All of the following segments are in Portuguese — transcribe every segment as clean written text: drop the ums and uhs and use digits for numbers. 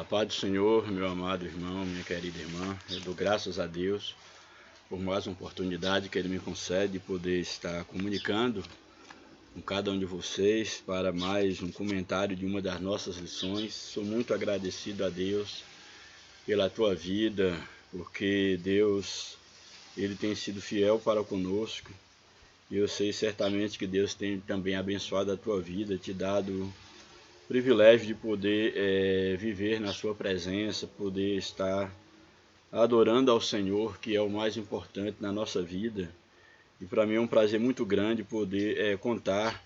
paz do Senhor, meu amado irmão, minha querida irmã, eu dou graças a Deus por mais uma oportunidade que Ele me concede de poder estar comunicando com cada um de vocês para mais um comentário de uma das nossas lições. Sou muito agradecido a Deus pela tua vida, porque Deus, Ele tem sido fiel para conosco, e eu sei certamente que Deus tem também abençoado a tua vida, te dado privilégio de poder viver na sua presença, poder estar adorando ao Senhor, que é o mais importante na nossa vida. E para mim é um prazer muito grande poder contar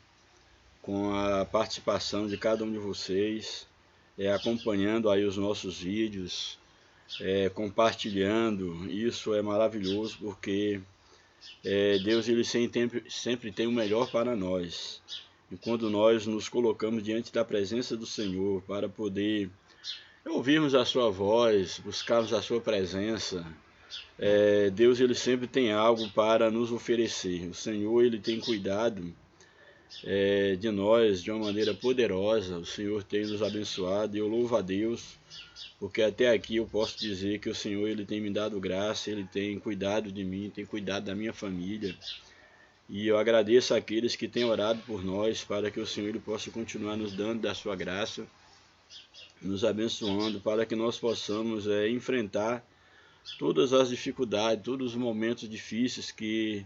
com a participação de cada um de vocês, acompanhando aí os nossos vídeos, compartilhando. Isso é maravilhoso, porque Deus ele sempre tem o melhor para nós. E quando nós nos colocamos diante da presença do Senhor para poder ouvirmos a sua voz, buscarmos a sua presença, Deus ele sempre tem algo para nos oferecer. O Senhor ele tem cuidado de nós de uma maneira poderosa. O Senhor tem nos abençoado, e eu louvo a Deus, porque até aqui eu posso dizer que o Senhor ele tem me dado graça, Ele tem cuidado de mim, tem cuidado da minha família. E eu agradeço àqueles que têm orado por nós, para que o Senhor ele possa continuar nos dando da sua graça, nos abençoando, para que nós possamos enfrentar todas as dificuldades, todos os momentos difíceis que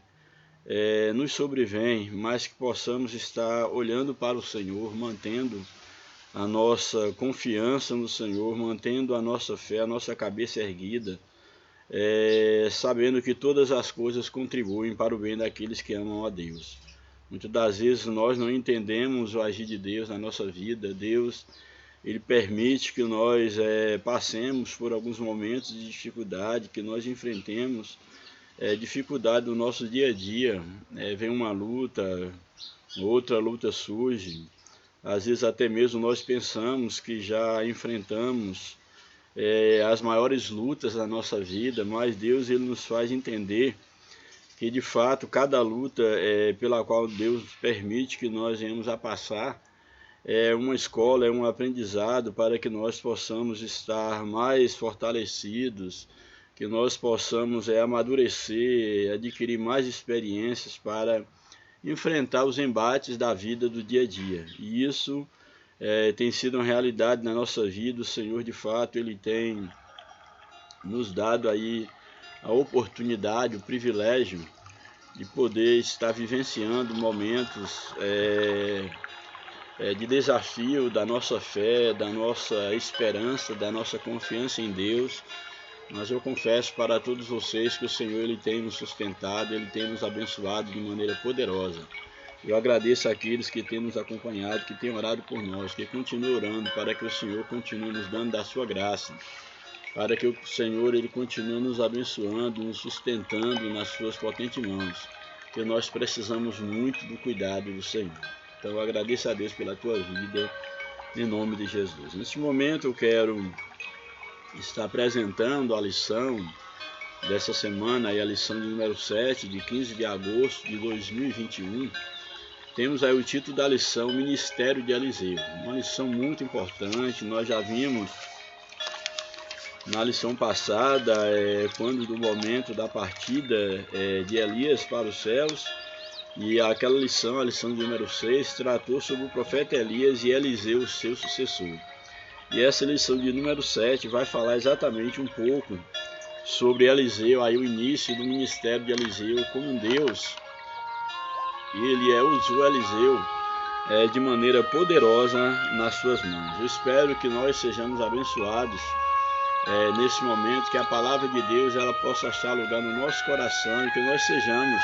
nos sobrevêm, mas que possamos estar olhando para o Senhor, mantendo a nossa confiança no Senhor, mantendo a nossa fé, a nossa cabeça erguida, sabendo que todas as coisas contribuem para o bem daqueles que amam a Deus. Muitas das vezes nós não entendemos o agir de Deus na nossa vida. Deus ele permite que nós passemos por alguns momentos de dificuldade, que nós enfrentemos dificuldade no nosso dia a dia. Vem uma luta, outra luta surge. Às vezes até mesmo nós pensamos que já enfrentamos as maiores lutas da nossa vida, mas Deus ele nos faz entender que de fato cada luta pela qual Deus permite que nós venhamos a passar é uma escola, é um aprendizado para que nós possamos estar mais fortalecidos, que nós possamos amadurecer, adquirir mais experiências para enfrentar os embates da vida do dia a dia. E isso tem sido uma realidade na nossa vida. O Senhor de fato ele tem nos dado aí a oportunidade, o privilégio de poder estar vivenciando momentos de desafio da nossa fé, da nossa esperança, da nossa confiança em Deus. Mas eu confesso para todos vocês que o Senhor ele tem nos sustentado, Ele tem nos abençoado de maneira poderosa. Eu agradeço àqueles que têm nos acompanhado, que têm orado por nós, que continuem orando para que o Senhor continue nos dando da sua graça, para que o Senhor ele continue nos abençoando, nos sustentando nas suas potentes mãos, que nós precisamos muito do cuidado do Senhor. Então eu agradeço a Deus pela tua vida, em nome de Jesus. Neste momento eu quero estar apresentando a lição dessa semana, a lição de número 7, de 15 de agosto de 2021. Temos aí o título da lição, Ministério de Eliseu. Uma lição muito importante. Nós já vimos na lição passada, quando do momento da partida de Elias para os céus, e aquela lição, a lição de número 6, tratou sobre o profeta Elias e Eliseu, seu sucessor. E essa lição de número 7 vai falar exatamente um pouco sobre Eliseu, aí o início do ministério de Eliseu, como Deus ele usou Eliseu de maneira poderosa nas suas mãos. Eu espero que nós sejamos abençoados nesse momento, que a palavra de Deus ela possa achar lugar no nosso coração, e que nós sejamos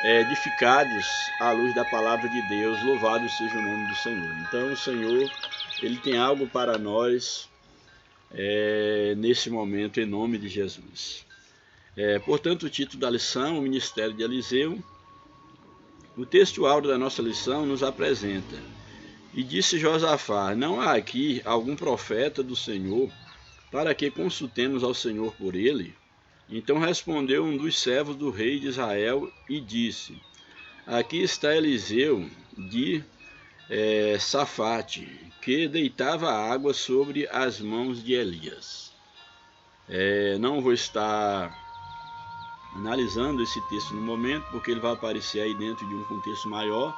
edificados à luz da palavra de Deus. Louvado seja o nome do Senhor. Então o Senhor ele tem algo para nós nesse momento, em nome de Jesus. Portanto, o título da lição, o Ministério de Eliseu. O texto áureo da nossa lição nos apresenta: E disse Josafá: Não há aqui algum profeta do Senhor, para que consultemos ao Senhor por ele? Então respondeu um dos servos do rei de Israel e disse: Aqui está Eliseu de Safate, que deitava água sobre as mãos de Elias. Não vou estar analisando esse texto no momento, porque ele vai aparecer aí dentro de um contexto maior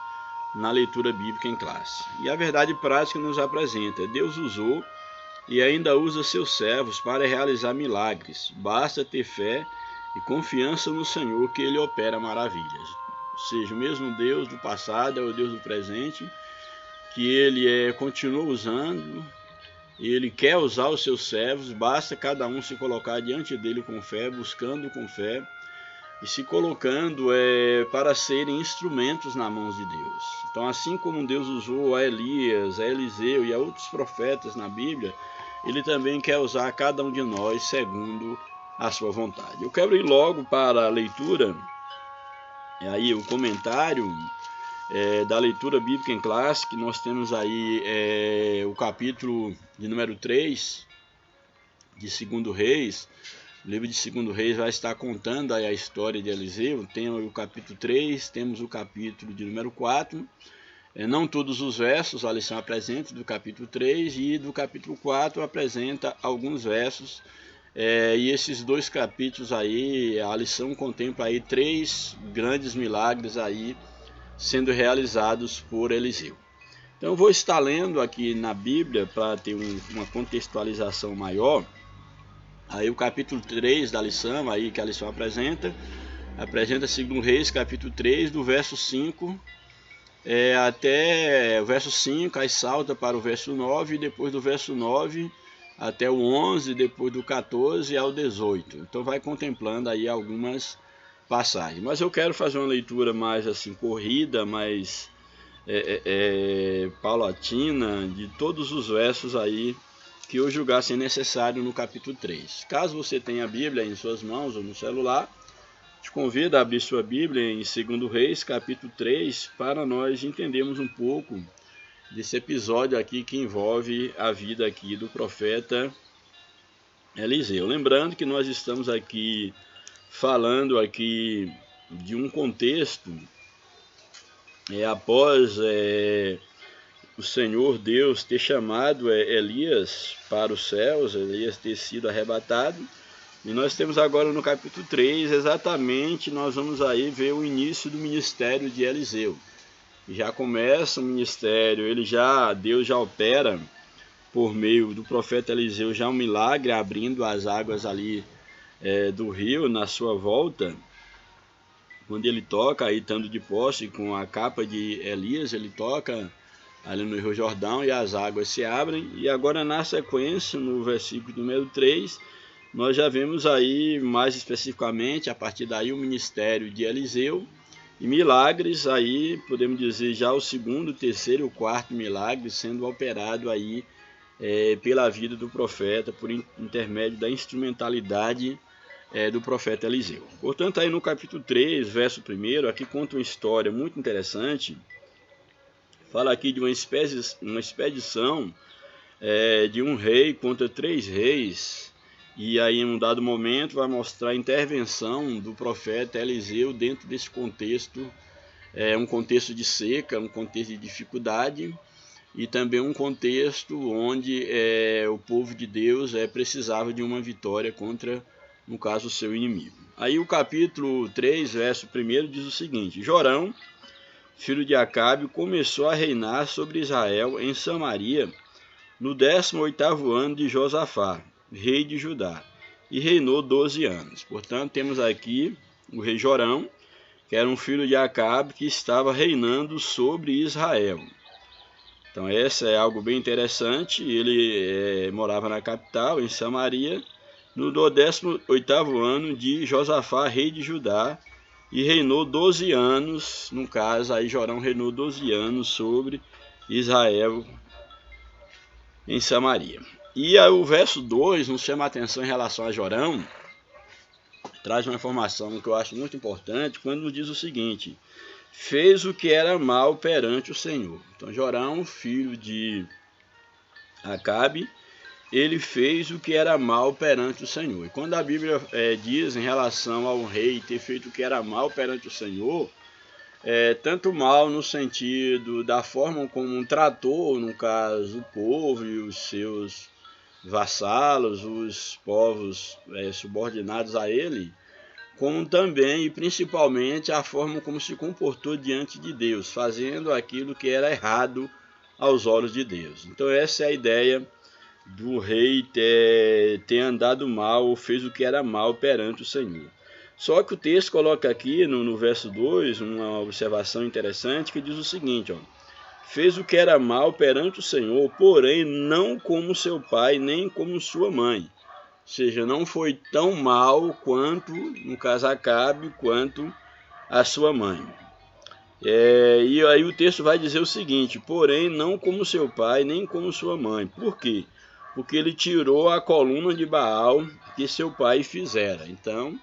na leitura bíblica em classe. E a verdade prática nos apresenta: Deus usou e ainda usa seus servos para realizar milagres. Basta ter fé e confiança no Senhor, que Ele opera maravilhas. Ou seja, o mesmo Deus do passado é o Deus do presente, que Ele continua usando, e Ele quer usar os seus servos. Basta cada um se colocar diante dEle com fé, buscando com fé, e se colocando para serem instrumentos nas mãos de Deus. Então, assim como Deus usou a Elias, a Eliseu e a outros profetas na Bíblia, Ele também quer usar cada um de nós segundo a sua vontade. Eu quero ir logo para a leitura, aí o comentário da leitura bíblica em classe, que nós temos aí o capítulo de número 3 de 2 Reis. O livro de 2 Reis vai estar contando aí a história de Eliseu. Tem o capítulo 3, temos o capítulo de número 4. Não todos os versos a lição apresenta do capítulo 3, e do capítulo 4 apresenta alguns versos. E esses dois capítulos aí, a lição contempla aí 3 grandes milagres aí sendo realizados por Eliseu. Então eu vou estar lendo aqui na Bíblia para ter uma contextualização maior. Aí o capítulo 3 da lição, aí que a lição apresenta 2 Reis, capítulo 3, do verso 5 até o verso 5, aí salta para o verso 9, e depois do verso 9 até o 11, depois do 14 ao 18. Então vai contemplando aí algumas passagens. Mas eu quero fazer uma leitura mais assim corrida, mais paulatina, de todos os versos aí que eu julgasse necessário no capítulo 3. Caso você tenha a Bíblia em suas mãos ou no celular, te convido a abrir sua Bíblia em 2 Reis, capítulo 3, para nós entendermos um pouco desse episódio aqui que envolve a vida aqui do profeta Eliseu. Lembrando que nós estamos aqui falando aqui de um contexto após o Senhor Deus ter chamado Elias para os céus, Elias ter sido arrebatado. E nós temos agora no capítulo 3, exatamente, nós vamos aí ver o início do ministério de Eliseu. Já começa o ministério, Deus já opera por meio do profeta Eliseu já um milagre, abrindo as águas ali do rio na sua volta. Quando ele toca, aí estando de posse com a capa de Elias, ele toca ali no Rio Jordão e as águas se abrem. E agora na sequência, no versículo número 3, nós já vemos aí mais especificamente, a partir daí, o ministério de Eliseu e milagres, aí podemos dizer já o segundo, terceiro e o quarto milagre sendo operado aí pela vida do profeta, por intermédio da instrumentalidade do profeta Eliseu. Portanto, aí no capítulo 3, verso 1, aqui conta uma história muito interessante. Fala aqui de uma expedição de um rei contra 3 reis, e aí em um dado momento vai mostrar a intervenção do profeta Eliseu dentro desse contexto, um contexto de seca, um contexto de dificuldade, e também um contexto onde o povo de Deus precisava de uma vitória contra, no caso, o seu inimigo. Aí o capítulo 3, verso 1 diz o seguinte: Jorão, filho de Acabe, começou a reinar sobre Israel em Samaria no 18º ano de Josafá, rei de Judá, e reinou 12 anos. Portanto, temos aqui o rei Jorão, que era um filho de Acabe, que estava reinando sobre Israel. Então, essa é algo bem interessante. Ele morava na capital, em Samaria, no 18º ano de Josafá, rei de Judá, e reinou 12 anos, no caso, aí Jorão reinou 12 anos sobre Israel em Samaria. E aí o verso 2 nos chama a atenção em relação a Jorão, traz uma informação que eu acho muito importante, quando nos diz o seguinte: fez o que era mal perante o Senhor. Então Jorão, filho de Acabe, ele fez o que era mal perante o Senhor. E quando a Bíblia diz em relação ao rei ter feito o que era mal perante o Senhor, tanto mal no sentido da forma como tratou, no caso, o povo e os seus vassalos, os povos subordinados a ele, como também e principalmente a forma como se comportou diante de Deus, fazendo aquilo que era errado aos olhos de Deus. Então essa é a ideia do rei ter andado mal ou fez o que era mal perante o Senhor. Só que o texto coloca aqui no verso 2 uma observação interessante que diz o seguinte, ó: fez o que era mal perante o Senhor, porém não como seu pai, nem como sua mãe. Ou seja, não foi tão mal quanto, no caso Acabe, quanto a sua mãe. E aí o texto vai dizer o seguinte: porém não como seu pai, nem como sua mãe. Por quê? Porque ele tirou a coluna de Baal que seu pai fizera. Então,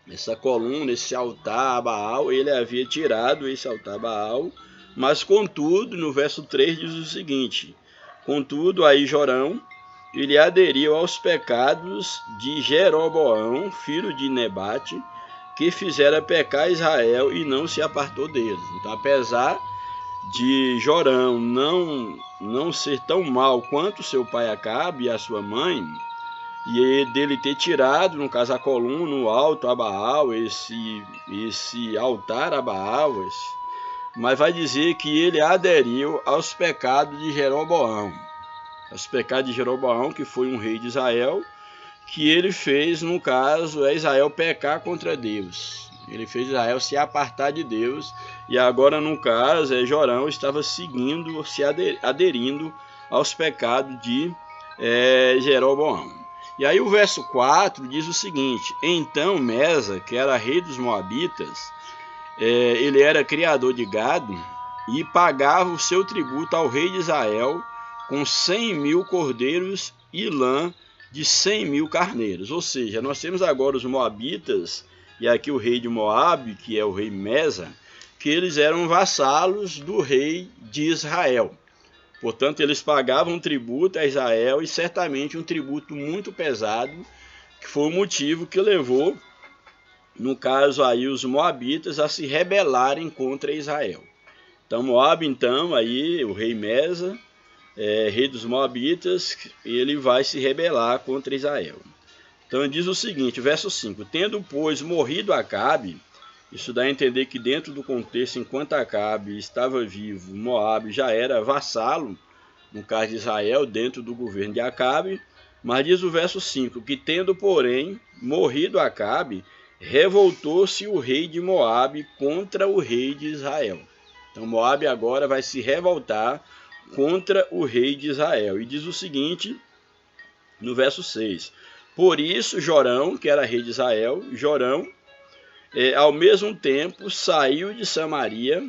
essa coluna, esse altar a Baal, ele havia tirado esse altar a Baal, mas contudo, no verso 3 diz o seguinte: contudo, aí Jorão, ele aderiu aos pecados de Jeroboão, filho de Nebate, que fizera pecar Israel e não se apartou deles. Então, apesar de Jorão não ser tão mal quanto seu pai Acabe e a sua mãe, e dele ter tirado, no caso, a coluna, o alto a Baal, esse altar a Baal, mas vai dizer que ele aderiu aos pecados de Jeroboão. Aos pecados de Jeroboão, que foi um rei de Israel, que ele fez, no caso, Israel pecar contra Deus. Ele fez Israel se apartar de Deus, e agora, no caso, Jorão estava seguindo, se aderindo aos pecados de Jeroboão. E aí o verso 4 diz o seguinte: então Mesa, que era rei dos Moabitas, ele era criador de gado e pagava o seu tributo ao rei de Israel com 100.000 cordeiros e lã de 100.000 carneiros. Ou seja, nós temos agora os Moabitas, e aqui o rei de Moabe, que é o rei Mesa, que eles eram vassalos do rei de Israel. Portanto, eles pagavam tributo a Israel, e certamente um tributo muito pesado, que foi o motivo que levou, no caso aí, os Moabitas a se rebelarem contra Israel. Então, Moabe, então, aí o rei Mesa, rei dos Moabitas, ele vai se rebelar contra Israel. Então diz o seguinte, verso 5: tendo, pois, morrido Acabe, isso dá a entender que dentro do contexto, enquanto Acabe estava vivo, Moabe já era vassalo, no caso de Israel, dentro do governo de Acabe, mas diz o verso 5, que tendo, porém, morrido Acabe, revoltou-se o rei de Moabe contra o rei de Israel. Então Moabe agora vai se revoltar contra o rei de Israel. E diz o seguinte, no verso 6, por isso Jorão, que era rei de Israel, Jorão, ao mesmo tempo saiu de Samaria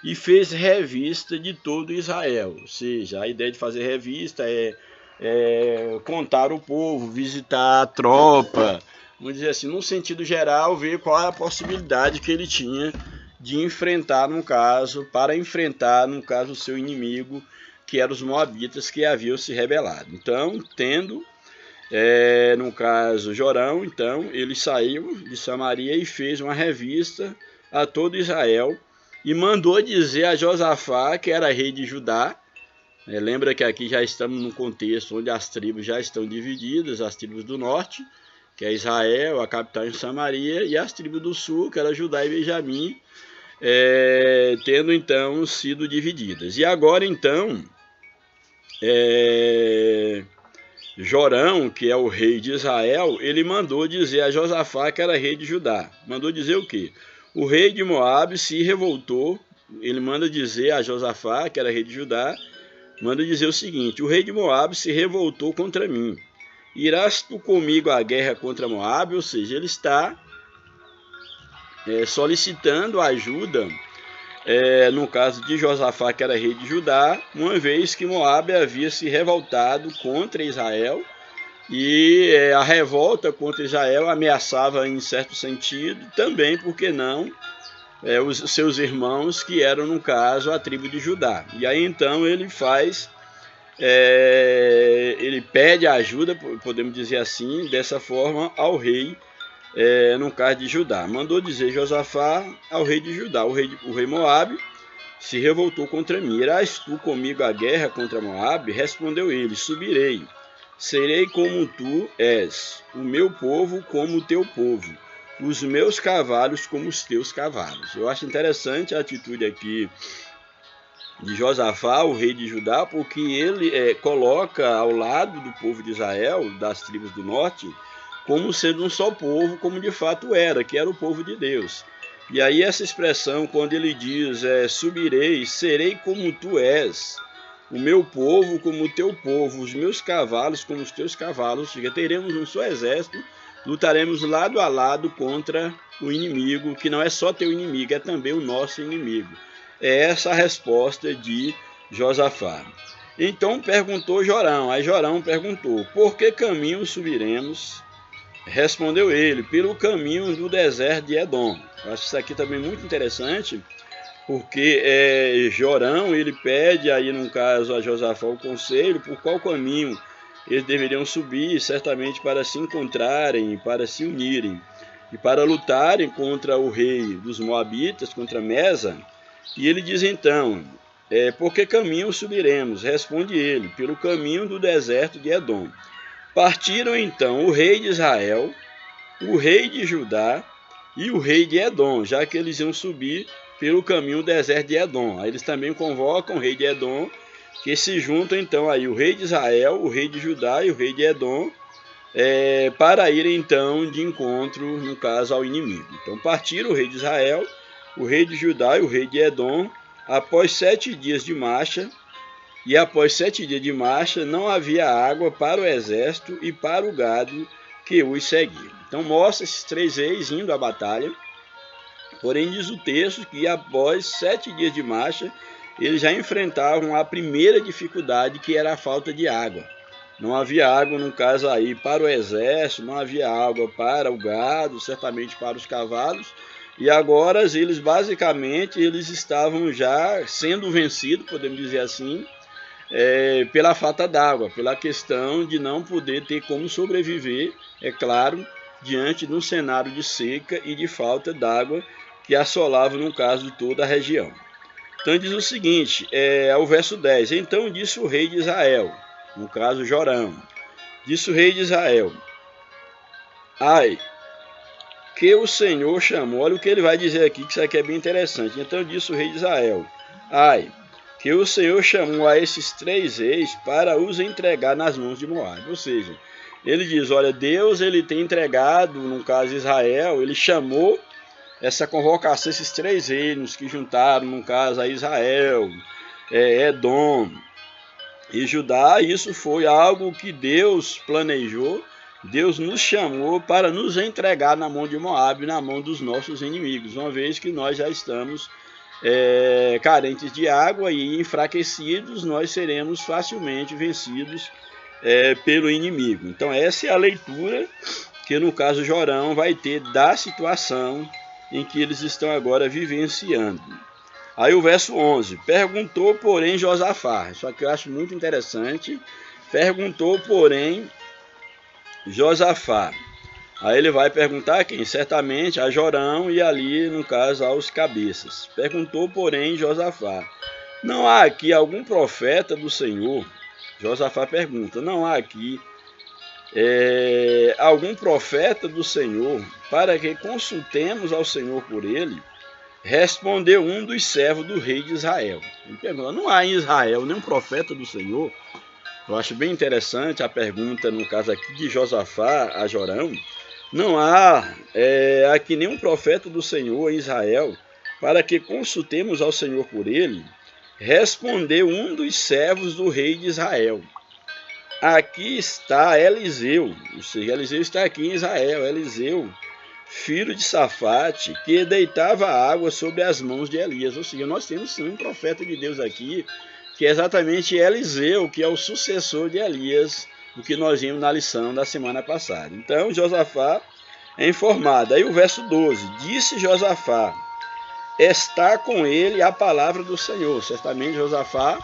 e fez revista de todo Israel. Ou seja, a ideia de fazer revista é contar o povo, visitar a tropa, vamos dizer assim, no sentido geral, ver qual é a possibilidade que ele tinha de enfrentar, para enfrentar, no caso, o seu inimigo, que eram os Moabitas, que haviam se rebelado. Então, tendo, no caso, Jorão, então, ele saiu de Samaria e fez uma revista a todo Israel e mandou dizer a Josafá, que era rei de Judá. Lembra que aqui já estamos num contexto onde as tribos já estão divididas, as tribos do norte, que é Israel, a capital em Samaria, e as tribos do sul, que era Judá e Benjamim, tendo então sido divididas. E agora então, Jorão, que é o rei de Israel, ele mandou dizer a Josafá, que era rei de Judá. Mandou dizer o quê? O rei de Moabe se revoltou, ele manda dizer a Josafá, que era rei de Judá, manda dizer o seguinte: o rei de Moabe se revoltou contra mim. Irás tu comigo à guerra contra Moabe? Ou seja, ele está solicitando ajuda, no caso de Josafá, que era rei de Judá, uma vez que Moabe havia se revoltado contra Israel, e a revolta contra Israel ameaçava, em certo sentido, também, por que não, os seus irmãos, que eram, no caso, a tribo de Judá. E aí então ele ele pede ajuda, podemos dizer assim, dessa forma, ao rei no caso de Judá. Mandou dizer Josafá ao rei de Judá: o rei Moabe se revoltou contra mim. Irás tu comigo à guerra contra Moabe? Respondeu ele: subirei. Serei como tu és, o meu povo como o teu povo, os meus cavalos como os teus cavalos. Eu acho interessante a atitude aqui de Josafá, o rei de Judá, porque ele coloca ao lado do povo de Israel, das tribos do norte, como sendo um só povo, como de fato era, que era o povo de Deus. E aí essa expressão, quando ele diz, subirei, serei como tu és, o meu povo como o teu povo, os meus cavalos como os teus cavalos, teremos um só exército, lutaremos lado a lado contra o inimigo, que não é só teu inimigo, é também o nosso inimigo. É essa a resposta de Josafá. Então perguntou Jorão, aí Jorão perguntou: por que caminho subiremos? Respondeu ele: pelo caminho do deserto de Edom. Eu acho isso aqui também muito interessante, porque Jorão, ele pede aí no caso a Josafá o conselho por qual caminho eles deveriam subir, certamente para se encontrarem, para se unirem e para lutarem contra o rei dos Moabitas, contra Mesa. E ele diz então: por que caminho subiremos? Responde ele: pelo caminho do deserto de Edom. Partiram então o rei de Israel, o rei de Judá e o rei de Edom, já que eles iam subir pelo caminho do deserto de Edom. Aí eles também convocam o rei de Edom, que se juntam então aí o rei de Israel, o rei de Judá e o rei de Edom, para ir então de encontro, no caso, ao inimigo. Então partiram o rei de Israel, o rei de Judá e o rei de Edom, após 7 dias de marcha. E após 7 dias de marcha, não havia água para o exército e para o gado que os seguia. Então mostra esses 3 reis indo à batalha. Porém diz o texto que após 7 dias de marcha, eles já enfrentavam a primeira dificuldade, que era a falta de água. Não havia água, no caso aí, para o exército, não havia água para o gado, certamente para os cavalos. E agora eles basicamente estavam já sendo vencidos, podemos dizer assim, pela falta d'água, pela questão de não poder ter como sobreviver, é claro, diante de um cenário de seca e de falta d'água que assolava, no caso, toda a região. Então diz o seguinte, ao verso 10: então disse o rei de Israel, no caso Jorão, disse o rei de Israel: ai, que o Senhor chamou, olha o que ele vai dizer aqui, que isso aqui é bem interessante. Então disse o rei de Israel: ai, que o Senhor chamou a esses 3 reis para os entregar nas mãos de Moabe. Ou seja, ele diz, olha, Deus ele tem entregado, no caso Israel, ele chamou essa convocação, esses 3 reinos que juntaram, no caso a Israel, Edom e Judá. Isso foi algo que Deus planejou, Deus nos chamou para nos entregar na mão de Moabe, na mão dos nossos inimigos, uma vez que nós já estamos carentes de água e enfraquecidos, nós seremos facilmente vencidos pelo inimigo. Então essa é a leitura que no caso Jorão vai ter da situação em que eles estão agora vivenciando. Aí o verso 11: perguntou porém Josafá, isso aqui eu acho muito interessante, perguntou porém Josafá. Aí ele vai perguntar a quem? Certamente a Jorão e ali, no caso, aos cabeças. Perguntou, porém, Josafá: não há aqui algum profeta do Senhor? Josafá pergunta: não há aqui algum profeta do Senhor para que consultemos ao Senhor por ele? Respondeu um dos servos do rei de Israel. Ele pergunta: não há em Israel nenhum profeta do Senhor? Eu acho bem interessante a pergunta, no caso aqui, de Josafá a Jorão. Não há aqui nenhum profeta do Senhor em Israel, para que consultemos ao Senhor por ele? Respondeu um dos servos do rei de Israel: aqui está Eliseu, ou seja, Eliseu está aqui em Israel, Eliseu, filho de Safate, que deitava água sobre as mãos de Elias. Ou seja, nós temos sim um profeta de Deus aqui, que é exatamente Eliseu, que é o sucessor de Elias, o que nós vimos na lição da semana passada. Então, Josafá é informado. Aí o verso 12: disse Josafá: está com ele a palavra do Senhor. Certamente Josafá,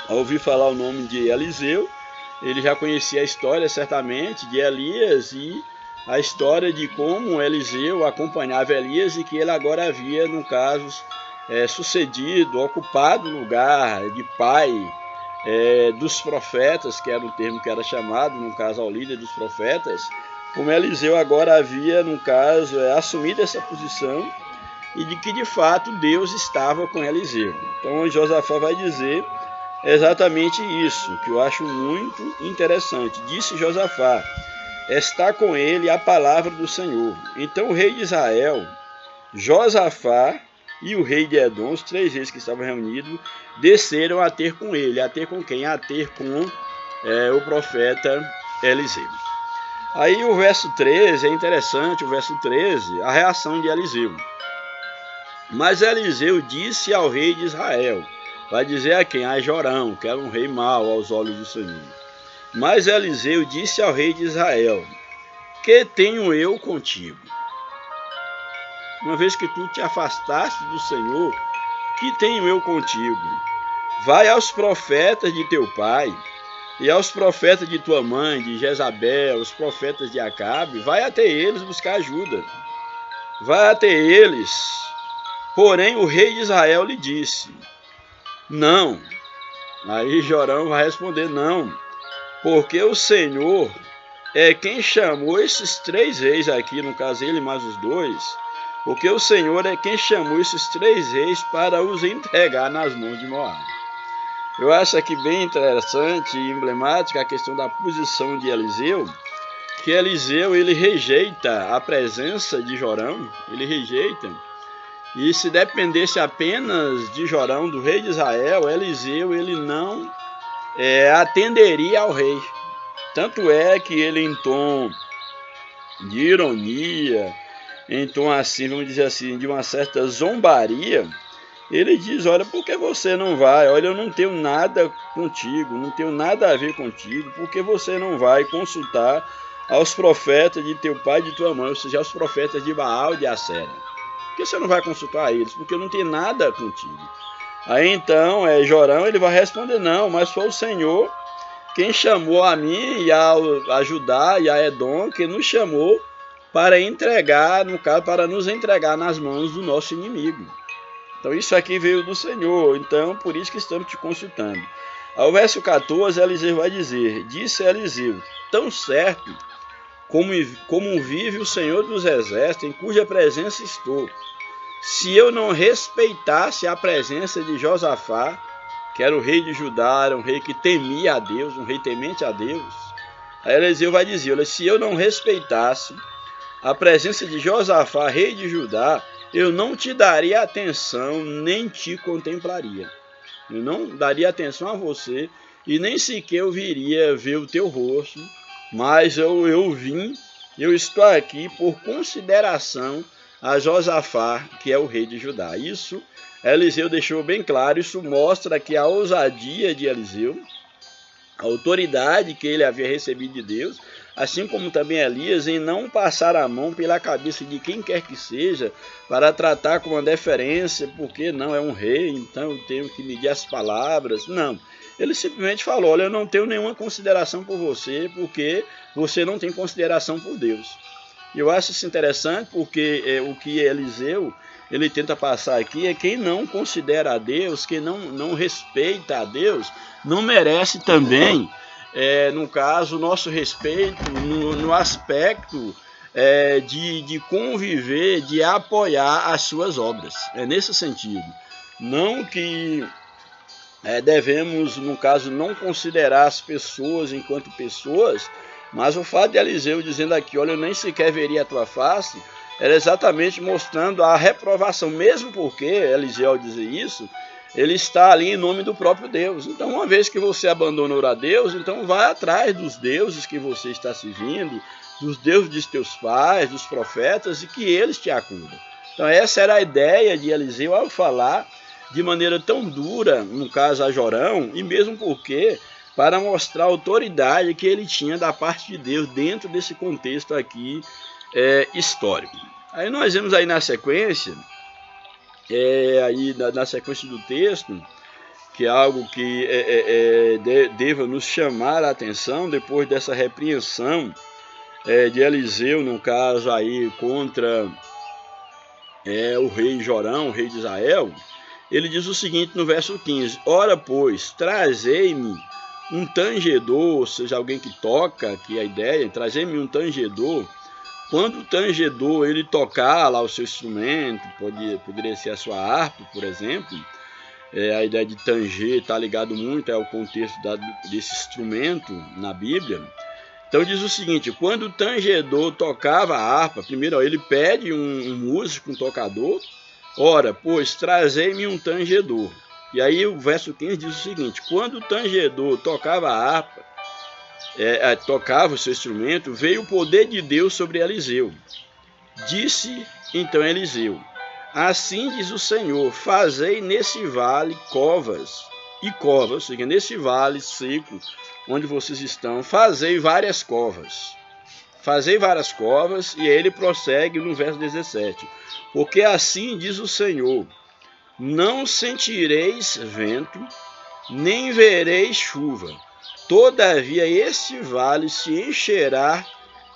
ao ouvir falar o nome de Eliseu, ele já conhecia a história, certamente, de Elias, e a história de como Eliseu acompanhava Elias e que ele agora havia, no caso, sucedido, ocupado o lugar de pai dos profetas, que era o termo que era chamado, no caso, ao líder dos profetas, como Eliseu agora havia, no caso, assumido essa posição e de que, de fato, Deus estava com Eliseu. Então, Josafá vai dizer exatamente isso, que eu acho muito interessante. Disse Josafá: está com ele a palavra do Senhor. Então o rei de Israel, Josafá e o rei de Edom, os 3 reis que estavam reunidos, desceram a ter com ele. A ter com quem? A ter com o profeta Eliseu. Aí o verso 13, é interessante, o verso 13, a reação de Eliseu. Mas Eliseu disse ao rei de Israel, vai dizer a quem? A Jorão, que era um rei mau aos olhos do Senhor. Mas Eliseu disse ao rei de Israel: que tenho eu contigo? Uma vez que tu te afastaste do Senhor, que tenho eu contigo? Vai aos profetas de teu pai e aos profetas de tua mãe, de Jezabel, os profetas de Acabe, vai até eles buscar ajuda. Vai até eles. Porém o rei de Israel lhe disse: não. Aí Jorão vai responder: não, porque o Senhor é quem chamou esses 3 reis aqui, no caso ele mais os 2, porque o Senhor é quem chamou esses 3 reis para os entregar nas mãos de Moabe. Eu acho aqui bem interessante e emblemática a questão da posição de Eliseu, que Eliseu ele rejeita a presença de Jorão, ele rejeita, e se dependesse apenas de Jorão, do rei de Israel, Eliseu ele não atenderia ao rei. Tanto é que ele, em tom de ironia, em tom assim, vamos dizer assim, de uma certa zombaria, ele diz: olha, por que você não vai? Olha, eu não tenho nada contigo, não tenho nada a ver contigo, por que você não vai consultar aos profetas de teu pai e de tua mãe, ou seja, aos profetas de Baal e de Acera? Por que você não vai consultar eles? Porque eu não tenho nada contigo. Aí então, Jorão, ele vai responder: não, mas foi o Senhor quem chamou a mim e a Judá e a Edom, que nos chamou para entregar, no caso, para nos entregar nas mãos do nosso inimigo. Então isso aqui veio do Senhor, então por isso que estamos te consultando. Ao verso 14, Eliseu vai dizer: disse Eliseu: tão certo como vive o Senhor dos Exércitos, em cuja presença estou, se eu não respeitasse a presença de Josafá, que era o rei de Judá, era um rei que temia a Deus, um rei temente a Deus. Aí Eliseu vai dizer: olha, se eu não respeitasse a presença de Josafá, rei de Judá, eu não te daria atenção, nem te contemplaria. Eu não daria atenção a você e nem sequer eu viria ver o teu rosto, mas eu estou aqui por consideração a Josafá, que é o rei de Judá. Isso Eliseu deixou bem claro, isso mostra que a ousadia de Eliseu, a autoridade que ele havia recebido de Deus, assim como também Elias, em não passar a mão pela cabeça de quem quer que seja, para tratar com uma deferência, porque não é um rei, então eu tenho que medir as palavras. Não, ele simplesmente falou: olha, eu não tenho nenhuma consideração por você, porque você não tem consideração por Deus. Eu acho isso interessante, porque o que Eliseu ele tenta passar aqui é: quem não considera a Deus, quem não respeita a Deus, não merece também, no caso, nosso respeito no aspecto de conviver, de apoiar as suas obras. É nesse sentido. Não que devemos, no caso, não considerar as pessoas enquanto pessoas, mas o fato de Eliseu dizendo aqui: olha, eu nem sequer veria a tua face, era exatamente mostrando a reprovação, mesmo porque Eliseu, ao dizer isso, ele está ali em nome do próprio Deus. Então, uma vez que você abandonou a Deus, então vai atrás dos deuses que você está servindo, dos deuses dos teus pais, dos profetas, e que eles te acudam. Então, essa era a ideia de Eliseu ao falar de maneira tão dura, no caso a Jorão, e mesmo porque para mostrar a autoridade que ele tinha da parte de Deus dentro desse contexto aqui histórico. Aí nós vemos aí na sequência, aí na sequência do texto, que é algo que deva nos chamar a atenção depois dessa repreensão de Eliseu, no caso aí, contra o rei Jorão, o rei de Israel, ele diz o seguinte no verso 15: ora, pois, trazei-me um tangedor, ou seja, alguém que toca, aqui a ideia, trazei-me um tangedor. Quando o tangedor ele tocar lá o seu instrumento, poderia ser a sua harpa, por exemplo, a ideia de tanger está ligado muito ao contexto desse instrumento na Bíblia. Então diz o seguinte: quando o tangedor tocava a harpa, primeiro ele pede um músico, um tocador, ora, pois, trazei-me um tangedor. E aí o verso 15 diz o seguinte: quando o tangedor tocava a harpa, tocava o seu instrumento, veio o poder de Deus sobre Eliseu. Disse então Eliseu: assim diz o Senhor, fazei nesse vale covas e covas, ou seja, nesse vale seco onde vocês estão, fazei várias covas. Fazei várias covas, e aí ele prossegue no verso 17: porque assim diz o Senhor, não sentireis vento, nem vereis chuva, todavia este vale se encherá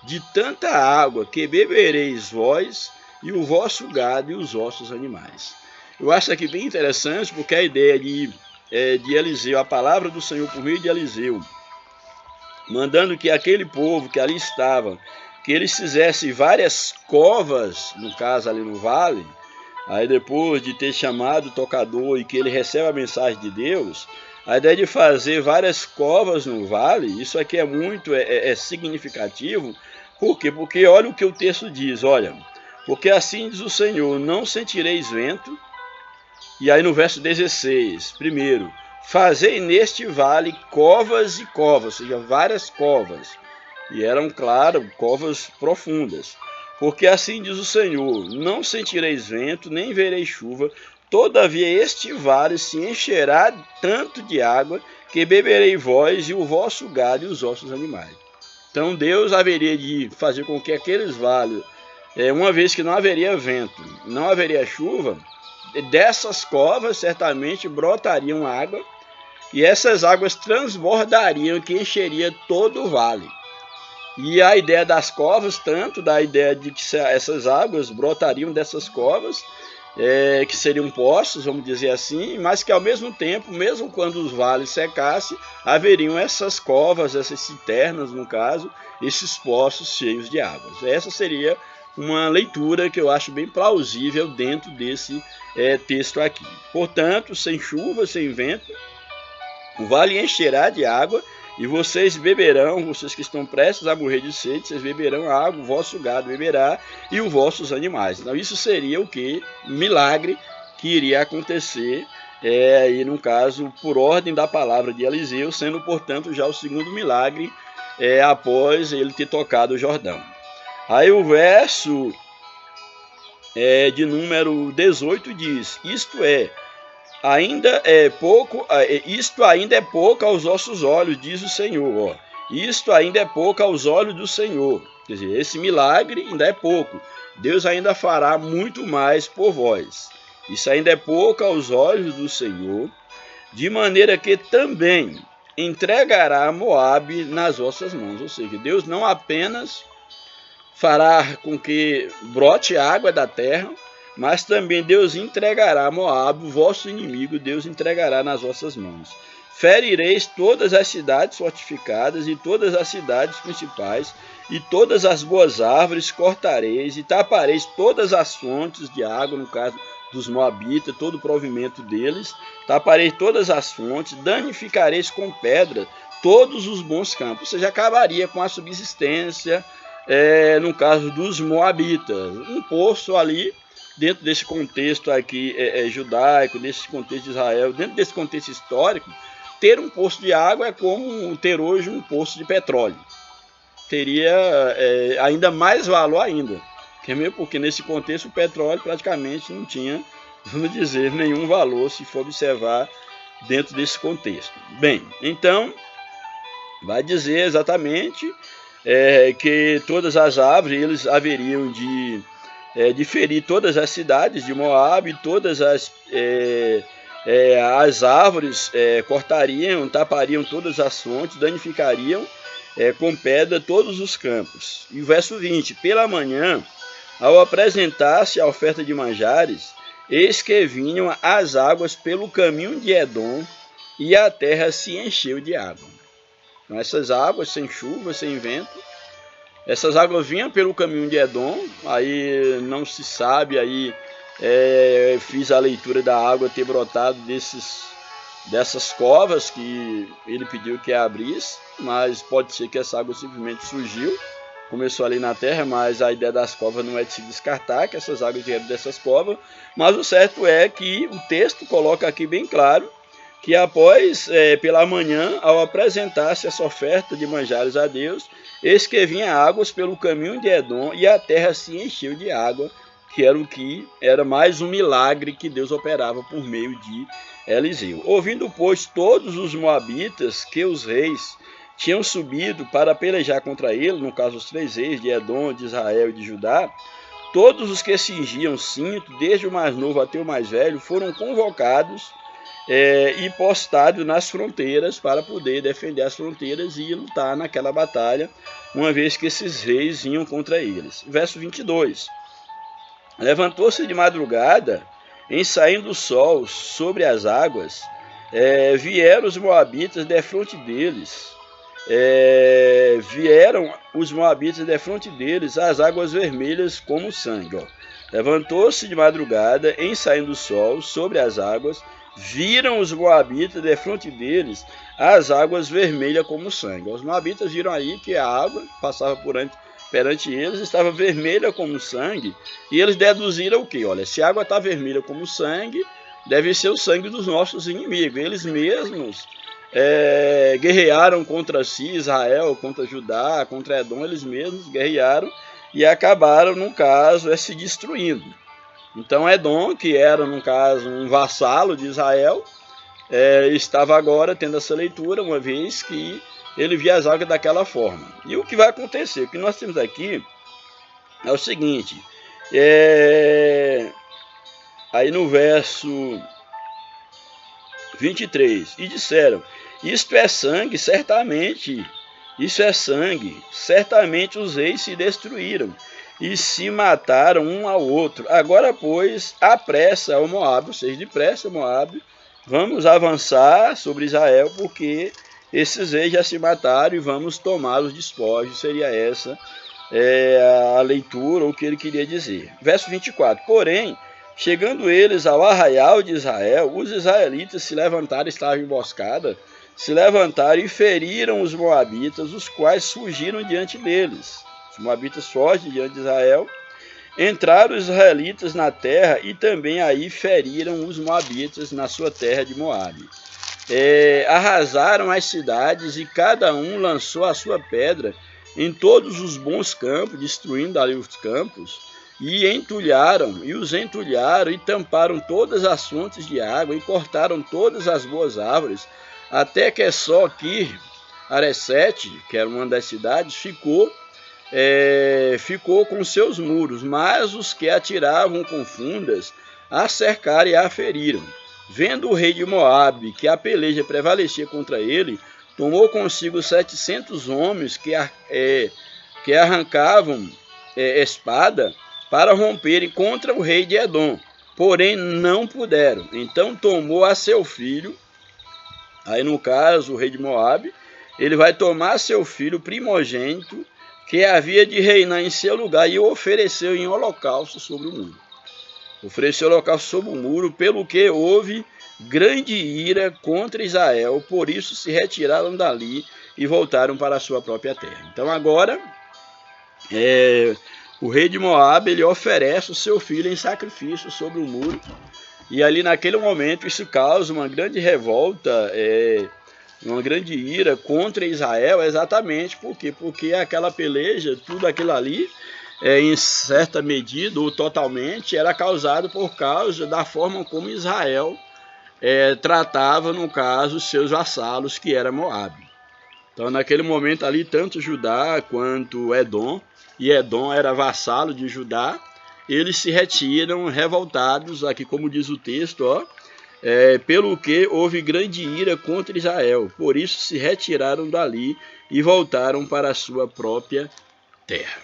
de tanta água que bebereis vós e o vosso gado e os vossos animais. Eu acho aqui bem interessante, porque a ideia de Eliseu, a palavra do Senhor por meio de Eliseu, mandando que aquele povo que ali estava, que eles fizessem várias covas, no caso ali no vale. Aí depois de ter chamado o tocador e que ele recebe a mensagem de Deus, a ideia de fazer várias covas no vale, isso aqui é muito significativo. Por quê? Porque olha o que o texto diz, olha, porque assim diz o Senhor, não sentireis vento. E aí no verso 16, primeiro, fazei neste vale covas e covas, ou seja, várias covas. E eram, claro, covas profundas. Porque assim diz o Senhor, não sentireis vento, nem vereis chuva, todavia este vale se encherá tanto de água, que beberei vós e o vosso gado e os vossos animais. Então Deus haveria de fazer com que aqueles vales, uma vez que não haveria vento, não haveria chuva, dessas covas certamente brotariam água, e essas águas transbordariam, que encheria todo o vale. E a ideia das covas, tanto da ideia de que essas águas brotariam dessas covas, que seriam poços, vamos dizer assim, mas que ao mesmo tempo, mesmo quando os vales secassem, haveriam essas covas, essas cisternas, no caso, esses poços cheios de águas. Essa seria uma leitura que eu acho bem plausível dentro desse texto aqui. Portanto, sem chuva, sem vento, o vale encherá de água, e vocês beberão, vocês que estão prestes a morrer de sede, vocês beberão a água, o vosso gado beberá e os vossos animais. Então isso seria o que? Milagre que iria acontecer, aí no caso, por ordem da palavra de Eliseu, sendo, portanto, já o segundo milagre após ele ter tocado o Jordão. Aí o verso de número 18 diz, isto ainda é pouco aos nossos olhos, diz o Senhor. Isto ainda é pouco aos olhos do Senhor. Quer dizer, esse milagre ainda é pouco. Deus ainda fará muito mais por vós. Isso ainda é pouco aos olhos do Senhor, de maneira que também entregará Moabe nas vossas mãos. Ou seja, Deus não apenas fará com que brote água da terra, mas também Deus entregará Moabe, o vosso inimigo, Deus entregará nas vossas mãos. Ferireis todas as cidades fortificadas e todas as cidades principais, e todas as boas árvores cortareis, e tapareis todas as fontes de água, no caso dos moabitas, todo o provimento deles, tapareis todas as fontes, danificareis com pedra todos os bons campos. Ou seja, acabaria com a subsistência, no caso dos moabitas. Um poço ali, dentro desse contexto aqui judaico, desse contexto de Israel, dentro desse contexto histórico, ter um poço de água é como ter hoje um poço de petróleo. Teria ainda mais valor ainda, porque nesse contexto o petróleo praticamente não tinha, vamos dizer, nenhum valor se for observar dentro desse contexto. Bem, então vai dizer exatamente que todas as árvores eles haveriam de ferir todas as cidades de Moabe, todas as as árvores cortariam, tapariam todas as fontes, danificariam com pedra todos os campos. E o verso 20, pela manhã, ao apresentar-se a oferta de manjares, eis que vinham as águas pelo caminho de Edom, e a terra se encheu de água. Então essas águas, sem chuva, sem vento, essas águas vinham pelo caminho de Edom, aí não se sabe, aí fiz a leitura da água ter brotado dessas covas que ele pediu que abrisse, mas pode ser que essa água simplesmente surgiu, começou ali na terra, mas a ideia das covas não é de se descartar que essas águas vieram dessas covas, mas o certo é que o texto coloca aqui bem claro que após, pela manhã, ao apresentar-se essa oferta de manjares a Deus, eis que vinha águas pelo caminho de Edom, e a terra se encheu de água, que era mais um milagre que Deus operava por meio de Eliseu. Ouvindo, pois, todos os moabitas que os reis tinham subido para pelejar contra ele, no caso os 3 reis de Edom, de Israel e de Judá, todos os que cingiam cinto, desde o mais novo até o mais velho, foram convocados e postados nas fronteiras para poder defender as fronteiras e lutar naquela batalha, uma vez que esses reis vinham contra eles. Verso 22. Levantou-se de madrugada, em saindo o sol sobre as águas, vieram os moabitas defronte deles, as águas vermelhas como sangue. Levantou-se de madrugada, em saindo o sol sobre as águas, viram os moabitas defronte deles as águas vermelhas como sangue. Os moabitas viram aí que a água passava perante eles, estava vermelha como sangue, e eles deduziram o quê? Olha, se a água está vermelha como sangue, deve ser o sangue dos nossos inimigos. Eles mesmos guerrearam contra si, Israel, contra Judá, contra Edom, eles mesmos guerrearam e acabaram, no caso, se destruindo. Então Edom, que era, no caso, um vassalo de Israel, estava agora tendo essa leitura, uma vez que ele via as águas daquela forma. E o que vai acontecer? O que nós temos aqui é o seguinte, aí no verso 23, e disseram, isto é sangue, certamente os reis se destruíram e se mataram um ao outro. Agora, pois, apressa o Moabe, ou seja, depressa, Moabe, vamos avançar sobre Israel, porque esses reis já se mataram e vamos tomar os despojos. Seria essa a leitura, ou o que ele queria dizer. Verso 24, porém, chegando eles ao arraial de Israel, os israelitas se levantaram, estavam em emboscada, se levantaram e feriram os moabitas, os quais fugiram diante deles. Os moabitas fogem diante de Israel, entraram os israelitas na terra e também aí feriram os moabitas na sua terra de Moabe. Arrasaram as cidades e cada um lançou a sua pedra em todos os bons campos, destruindo ali os campos, e os entulharam e tamparam todas as fontes de água e cortaram todas as boas árvores, até que só Kir Haresete, que era uma das cidades, ficou com seus muros, mas os que atiravam com fundas a cercaram e a feriram. Vendo o rei de Moabe que a peleja prevalecia contra ele, tomou consigo 700 homens que arrancavam espada para romperem contra o rei de Edom, porém não puderam. Então tomou a seu filho, aí no caso o rei de Moabe, ele vai tomar seu filho primogênito, que havia de reinar em seu lugar, e o ofereceu em holocausto sobre o muro. Ofereceu holocausto sobre o muro, pelo que houve grande ira contra Israel, por isso se retiraram dali e voltaram para a sua própria terra. Então agora, o rei de Moabe, ele oferece o seu filho em sacrifício sobre o muro, e ali naquele momento isso causa uma grande revolta, uma grande ira contra Israel, exatamente porque aquela peleja, tudo aquilo ali, em certa medida ou totalmente, era causado por causa da forma como Israel tratava, no caso, seus vassalos, que era Moabe. Então naquele momento ali, tanto Judá quanto Edom, e Edom era vassalo de Judá, eles se retiram revoltados, aqui como diz o texto, pelo que houve grande ira contra Israel. Por isso se retiraram dali e voltaram para a sua própria terra.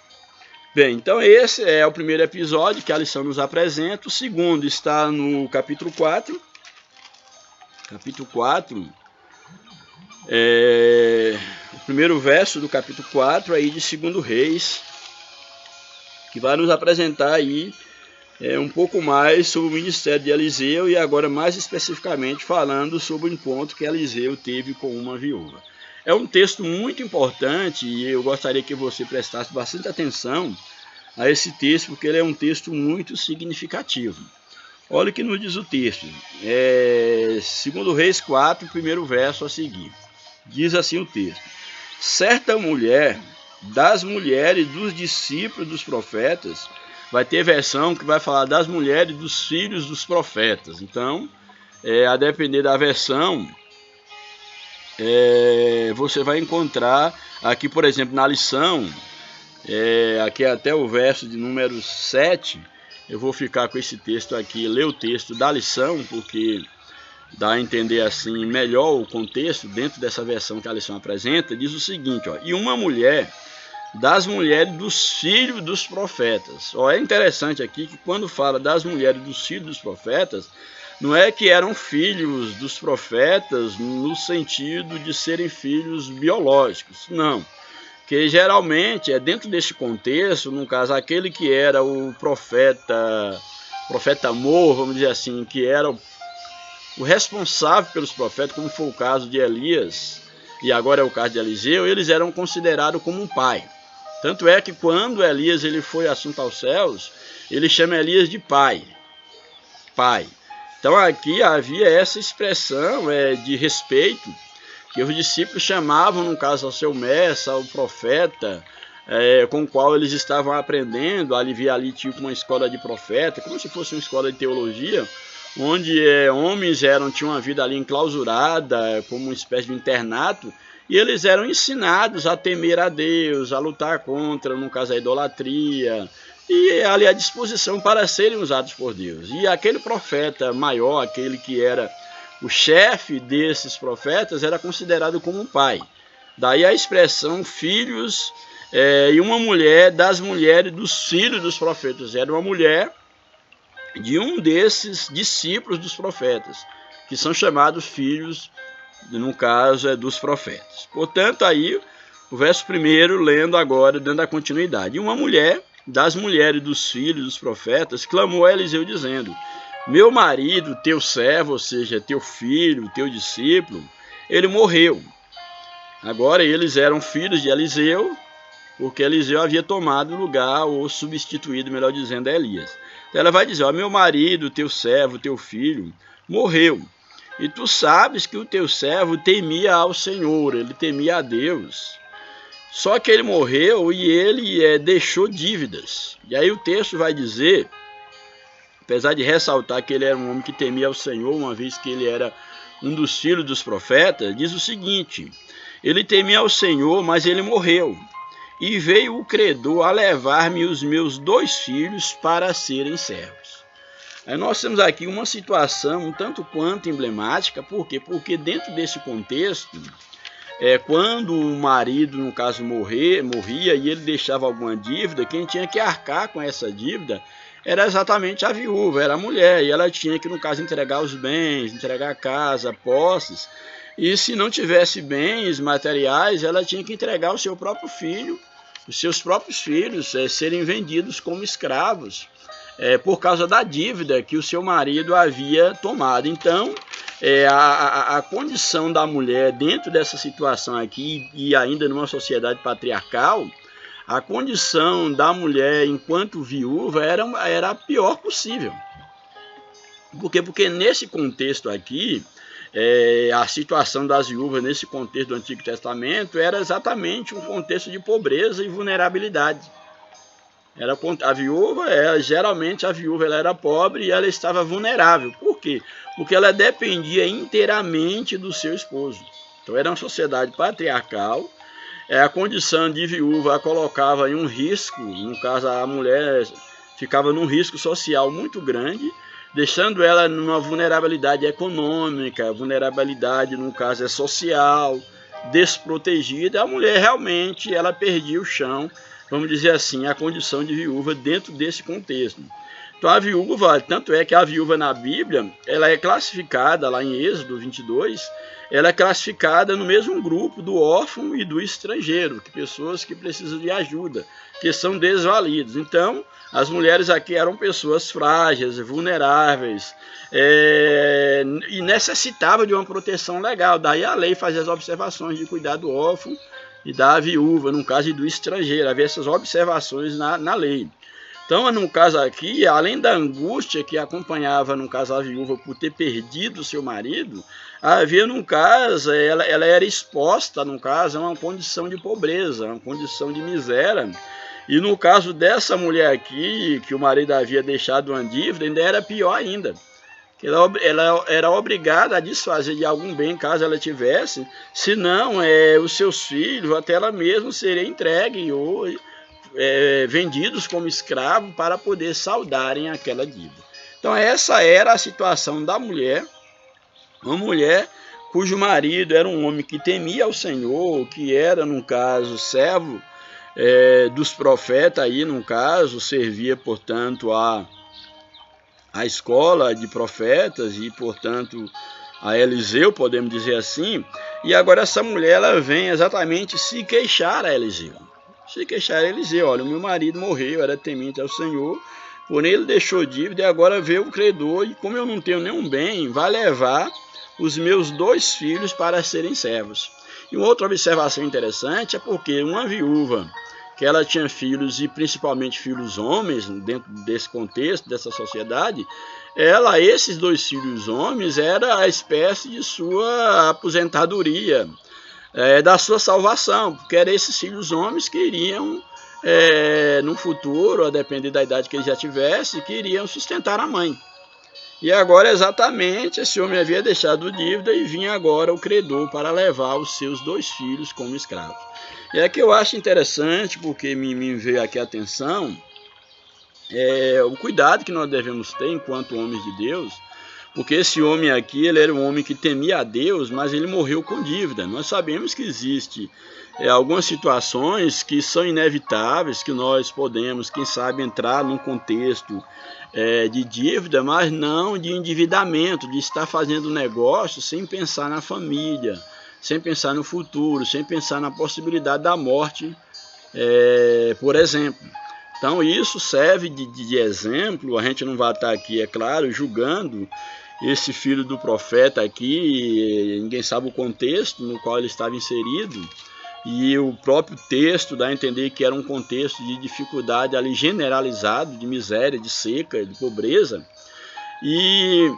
Bem, então esse é o primeiro episódio que a lição nos apresenta. O segundo está no capítulo 4. Capítulo 4, o primeiro verso do capítulo 4 aí de 2 Reis, que vai nos apresentar aí um pouco mais sobre o ministério de Eliseu e agora mais especificamente falando sobre o encontro que Eliseu teve com uma viúva. É um texto muito importante e eu gostaria que você prestasse bastante atenção a esse texto, porque ele é um texto muito significativo. Olha o que nos diz o texto, 2 Reis 4, primeiro verso a seguir. Diz assim o texto: certa mulher das mulheres dos discípulos dos profetas, vai ter versão que vai falar das mulheres dos filhos dos profetas. Então, a depender da versão, você vai encontrar aqui, por exemplo, na lição, aqui até o verso de número 7, eu vou ficar com esse texto aqui, ler o texto da lição, porque dá a entender assim melhor o contexto dentro dessa versão que a lição apresenta. Diz o seguinte, ó: e uma mulher das mulheres dos filhos dos profetas. É interessante aqui que quando fala das mulheres dos filhos dos profetas, não é que eram filhos dos profetas no sentido de serem filhos biológicos, não. Que geralmente dentro deste contexto, no caso, aquele que era o profeta amor, vamos dizer assim, que era o responsável pelos profetas, como foi o caso de Elias, e agora é o caso de Eliseu, eles eram considerados como um pai. Tanto é que quando Elias ele foi assunto aos céus, ele chama Elias de pai. Então aqui havia essa expressão de respeito, que os discípulos chamavam, no caso, ao seu mestre, ao profeta, com o qual eles estavam aprendendo. Ali ali tipo uma escola de profeta, como se fosse uma escola de teologia, onde homens tinham uma vida ali enclausurada, como uma espécie de internato, e eles eram ensinados a temer a Deus, a lutar contra, no caso, a idolatria, e ali à disposição para serem usados por Deus. E aquele profeta maior, aquele que era o chefe desses profetas, era considerado como um pai. Daí a expressão filhos, e uma mulher das mulheres dos filhos dos profetas. Era uma mulher de um desses discípulos dos profetas, que são chamados filhos, no caso, dos profetas. Portanto, aí, o verso 1, lendo agora, dando a continuidade. E uma mulher das mulheres dos filhos dos profetas clamou a Eliseu, dizendo: meu marido, teu servo, ou seja, teu filho, teu discípulo, ele morreu. Agora eles eram filhos de Eliseu, porque Eliseu havia tomado o lugar, ou substituído, melhor dizendo, a Elias. Então ela vai dizer: meu marido, teu servo, teu filho, morreu. E tu sabes que o teu servo temia ao Senhor, ele temia a Deus. Só que ele morreu e ele deixou dívidas. E aí o texto vai dizer, apesar de ressaltar que ele era um homem que temia ao Senhor, uma vez que ele era um dos filhos dos profetas, diz o seguinte: ele temia ao Senhor, mas ele morreu. E veio o credor a levar-me os meus 2 filhos para serem servos. Aí nós temos aqui uma situação um tanto quanto emblemática. Por quê? Porque dentro desse contexto, quando o marido, no caso, morria e ele deixava alguma dívida, quem tinha que arcar com essa dívida era exatamente a viúva, era a mulher, e ela tinha que, no caso, entregar os bens, entregar a casa, posses, e se não tivesse bens materiais, ela tinha que entregar o seu próprio filho, os seus próprios filhos serem vendidos como escravos, por causa da dívida que o seu marido havia tomado. Então, a condição da mulher dentro dessa situação aqui, e ainda numa sociedade patriarcal, a condição da mulher enquanto viúva era a pior possível. Por quê? Porque nesse contexto aqui, a situação das viúvas nesse contexto do Antigo Testamento era exatamente um contexto de pobreza e vulnerabilidade. Geralmente a viúva ela era pobre e ela estava vulnerável. Por quê? Porque ela dependia inteiramente do seu esposo. Então era uma sociedade patriarcal. A condição de viúva a colocava em um risco, no caso a mulher ficava num risco social muito grande, deixando ela numa vulnerabilidade econômica, vulnerabilidade, no caso, é social, desprotegida. A mulher realmente ela perdia o chão, vamos dizer assim, a condição de viúva dentro desse contexto. Então a viúva, tanto é que a viúva na Bíblia, ela é classificada lá em Êxodo 22, ela é classificada no mesmo grupo do órfão e do estrangeiro, que pessoas que precisam de ajuda, que são desvalidos. Então, as mulheres aqui eram pessoas frágeis, vulneráveis, e necessitavam de uma proteção legal. Daí a lei fazia as observações de cuidar do órfão e da viúva, no caso, e do estrangeiro. Havia essas observações na lei. Então, no caso aqui, além da angústia que acompanhava, no caso, a viúva por ter perdido seu marido, havia, no caso, ela era exposta, no caso, a uma condição de pobreza, uma condição de miséria. E no caso dessa mulher aqui, que o marido havia deixado uma dívida, ainda era pior ainda. Ela era obrigada a desfazer de algum bem, caso ela tivesse, senão os seus filhos, até ela mesma, seriam entregues ou vendidos como escravo para poder saldarem aquela dívida. Então essa era a situação da mulher, uma mulher cujo marido era um homem que temia ao Senhor, que era, no caso, servo dos profetas, aí, no caso, servia, portanto, a escola de profetas e, portanto, a Eliseu, podemos dizer assim. E agora essa mulher ela vem exatamente se queixar a Eliseu. Olha, o meu marido morreu, era temente ao Senhor, porém ele deixou dívida e agora veio o credor e como eu não tenho nenhum bem, vai levar os meus 2 filhos para serem servos. E uma outra observação interessante é porque uma viúva, que ela tinha filhos e principalmente filhos homens, dentro desse contexto, dessa sociedade, esses 2 filhos homens, era a espécie de sua aposentadoria, da sua salvação, porque eram esses filhos homens que iriam, no futuro, a depender da idade que eles já tivessem, que iriam sustentar a mãe. E agora, exatamente, esse homem havia deixado dívida e vinha agora o credor para levar os seus 2 filhos como escravos. E é que eu acho interessante, porque me veio aqui a atenção, o cuidado que nós devemos ter enquanto homens de Deus, porque esse homem aqui, ele era um homem que temia a Deus, mas ele morreu com dívida. Nós sabemos que existe algumas situações que são inevitáveis, que nós podemos, quem sabe, entrar num contexto de dívida, mas não de endividamento, de estar fazendo negócio sem pensar na família, sem pensar no futuro, sem pensar na possibilidade da morte, por exemplo. Então isso serve de exemplo. A gente não vai estar aqui, é claro, julgando esse filho do profeta aqui, ninguém sabe o contexto no qual ele estava inserido, e o próprio texto dá a entender que era um contexto de dificuldade ali generalizado, de miséria, de seca, de pobreza. E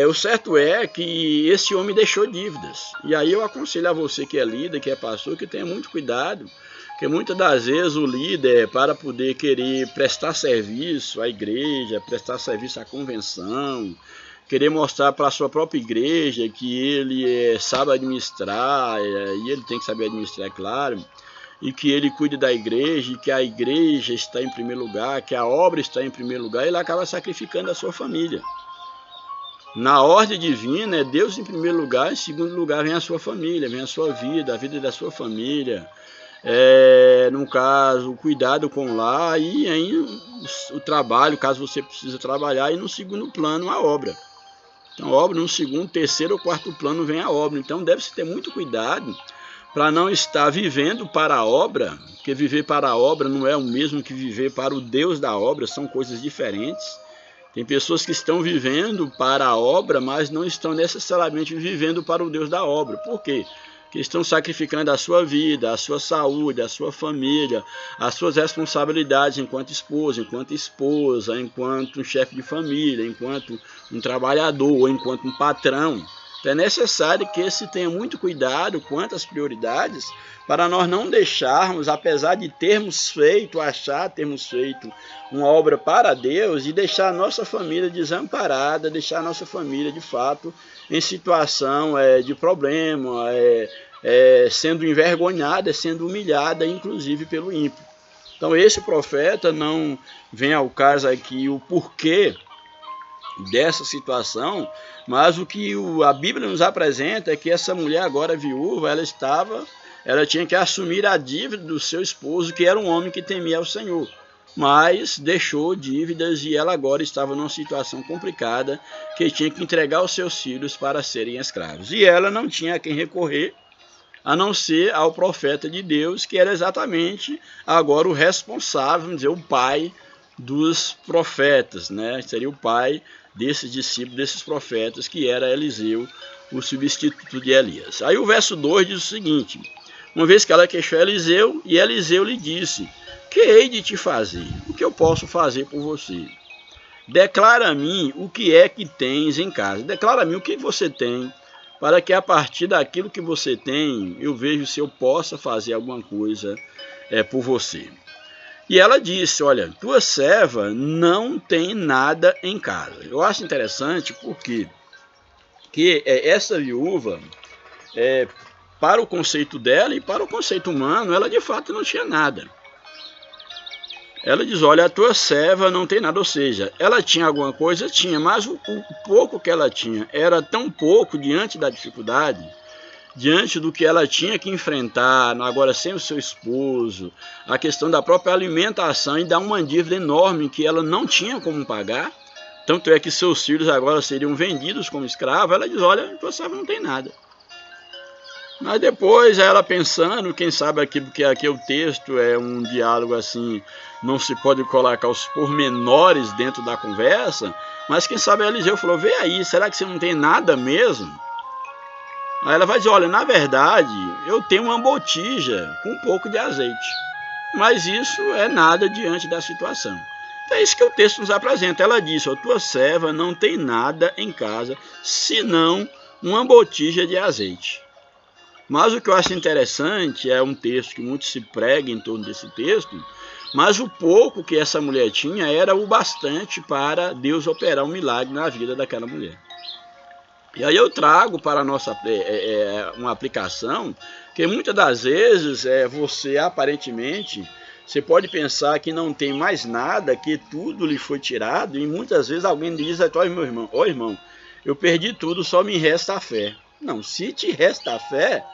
o certo é que esse homem deixou dívidas. E aí eu aconselho a você que é líder, que é pastor, que tenha muito cuidado, porque muitas das vezes o líder, para poder querer prestar serviço à igreja, prestar serviço à convenção, querer mostrar para a sua própria igreja que ele sabe administrar, e ele tem que saber administrar, é claro, e que ele cuida da igreja, e que a igreja está em primeiro lugar, que a obra está em primeiro lugar, ele acaba sacrificando a sua família. Na ordem divina é Deus em primeiro lugar, em segundo lugar vem a sua família, vem a sua vida, a vida da sua família. No caso, o cuidado com o lar e aí o trabalho, caso você precisa trabalhar, e no segundo plano a obra. Então, a obra no segundo, terceiro ou quarto plano vem a obra. Então, deve-se ter muito cuidado para não estar vivendo para a obra, porque viver para a obra não é o mesmo que viver para o Deus da obra, são coisas diferentes. Tem pessoas que estão vivendo para a obra, mas não estão necessariamente vivendo para o Deus da obra. Por quê? Que estão sacrificando a sua vida, a sua saúde, a sua família, as suas responsabilidades enquanto esposa, enquanto um chefe de família, enquanto um trabalhador ou enquanto um patrão. Então é necessário que se tenha muito cuidado quanto às prioridades para nós não deixarmos, apesar de termos feito uma obra para Deus, e deixar a nossa família desamparada, deixar a nossa família de fato em situação de problema, sendo envergonhada, sendo humilhada, inclusive pelo ímpio. Então esse profeta não vem ao caso aqui o porquê dessa situação, mas o que a Bíblia nos apresenta é que essa mulher agora viúva, ela tinha que assumir a dívida do seu esposo, que era um homem que temia ao Senhor, mas deixou dívidas e ela agora estava numa situação complicada, que tinha que entregar os seus filhos para serem escravos. E ela não tinha a quem recorrer, a não ser ao profeta de Deus, que era exatamente agora o responsável, vamos dizer, o pai dos profetas, né? Seria o pai desses discípulos, desses profetas, que era Eliseu, o substituto de Elias. Aí o verso 2 diz o seguinte: uma vez que ela queixou Eliseu, e Eliseu lhe disse: que hei de te fazer? O que eu posso fazer por você? Declara a mim o que é que tens em casa. Declara a mim o que você tem, para que a partir daquilo que você tem, eu veja se eu possa fazer alguma coisa por você. E ela disse: olha, tua serva não tem nada em casa. Eu acho interessante porque essa viúva, para o conceito dela e para o conceito humano, ela de fato não tinha nada. Ela diz: olha, a tua serva não tem nada. Ou seja, ela tinha alguma coisa? Tinha, mas o pouco que ela tinha era tão pouco diante da dificuldade, diante do que ela tinha que enfrentar, agora sem o seu esposo, a questão da própria alimentação e da uma dívida enorme que ela não tinha como pagar, tanto é que seus filhos agora seriam vendidos como escravos. Ela diz: olha, tua serva não tem nada. Mas depois ela pensando, quem sabe porque aqui o texto é um diálogo assim, não se pode colocar os pormenores dentro da conversa, mas quem sabe Eliseu falou: vê aí, será que você não tem nada mesmo? Aí ela vai dizer: olha, na verdade, eu tenho uma botija com um pouco de azeite, mas isso é nada diante da situação. É isso que o texto nos apresenta. Ela disse: a tua serva não tem nada em casa, senão uma botija de azeite. Mas o que eu acho interessante é um texto que muito se prega em torno desse texto, mas o pouco que essa mulher tinha era o bastante para Deus operar um milagre na vida daquela mulher. E aí eu trago para a nossa uma aplicação que muitas das vezes você aparentemente, você pode pensar que não tem mais nada, que tudo lhe foi tirado, e muitas vezes alguém diz: ó irmão, eu perdi tudo, só me resta a fé. Não, se te resta a fé,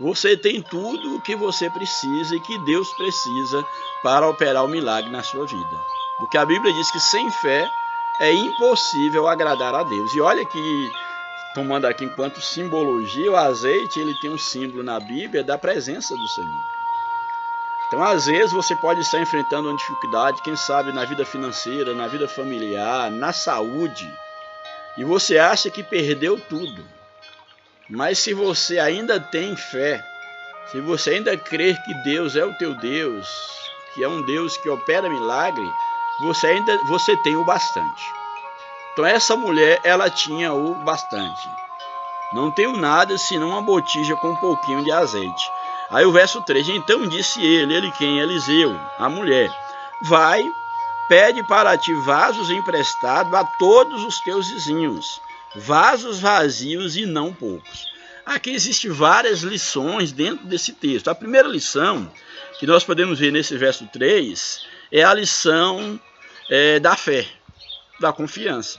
você tem tudo o que você precisa e que Deus precisa para operar o milagre na sua vida. Porque a Bíblia diz que sem fé é impossível agradar a Deus. E olha que, tomando aqui enquanto simbologia, o azeite ele tem um símbolo na Bíblia da presença do Senhor. Então, às vezes, você pode estar enfrentando uma dificuldade, quem sabe na vida financeira, na vida familiar, na saúde, e você acha que perdeu tudo. Mas se você ainda tem fé, se você ainda crer que Deus é o teu Deus, que é um Deus que opera milagre, você tem o bastante. Então essa mulher, ela tinha o bastante. Não tenho nada senão uma botija com um pouquinho de azeite. Aí o verso 3, então disse ele quem? Eliseu, a mulher: vai, pede para ti vasos emprestados a todos os teus vizinhos, vasos vazios e não poucos. Aqui existem várias lições dentro desse texto. A primeira lição que nós podemos ver nesse verso 3 é a lição da fé, da confiança.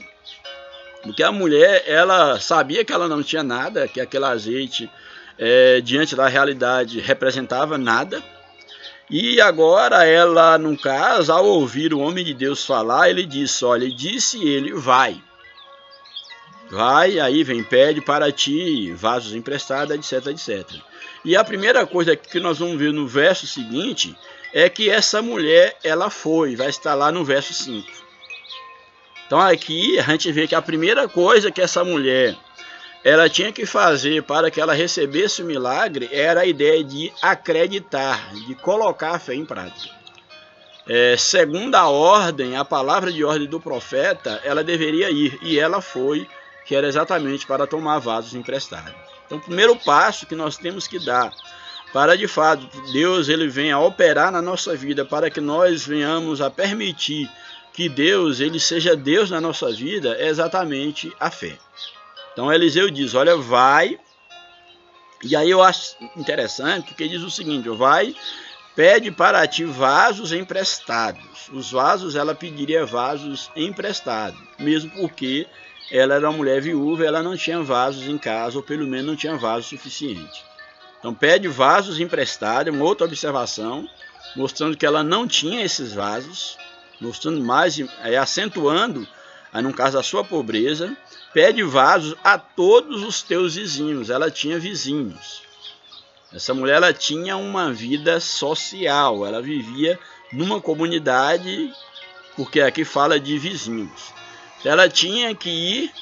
Porque a mulher, ela sabia que ela não tinha nada, que aquele azeite, diante da realidade, representava nada. E agora ela, no caso, ao ouvir o homem de Deus falar, ele disse: olha, disse ele, vai. Vai, aí vem, pede para ti vasos emprestados, etc, etc. E a primeira coisa que nós vamos ver no verso seguinte é que essa mulher, ela foi, vai estar lá no verso 5. Então aqui a gente vê que a primeira coisa que essa mulher, ela tinha que fazer para que ela recebesse o milagre era a ideia de acreditar, de colocar a fé em prática. Segundo a ordem, a palavra de ordem do profeta, ela deveria ir, e ela foi, que era exatamente para tomar vasos emprestados. Então, o primeiro passo que nós temos que dar para, de fato, Deus ele venha a operar na nossa vida, para que nós venhamos a permitir que Deus ele seja Deus na nossa vida, é exatamente a fé. Então, Eliseu diz: olha, vai. E aí eu acho interessante, porque diz o seguinte: vai, pede para ti vasos emprestados. Os vasos, ela pediria vasos emprestados, mesmo porque ela era uma mulher viúva, ela não tinha vasos em casa, ou pelo menos não tinha vaso suficiente. Então pede vasos emprestados, uma outra observação, mostrando que ela não tinha esses vasos, mostrando mais, acentuando, no caso, a sua pobreza. Pede vasos a todos os teus vizinhos. Ela tinha vizinhos. Essa mulher, ela tinha uma vida social, ela vivia numa comunidade, porque aqui fala de vizinhos. Ela tinha que ir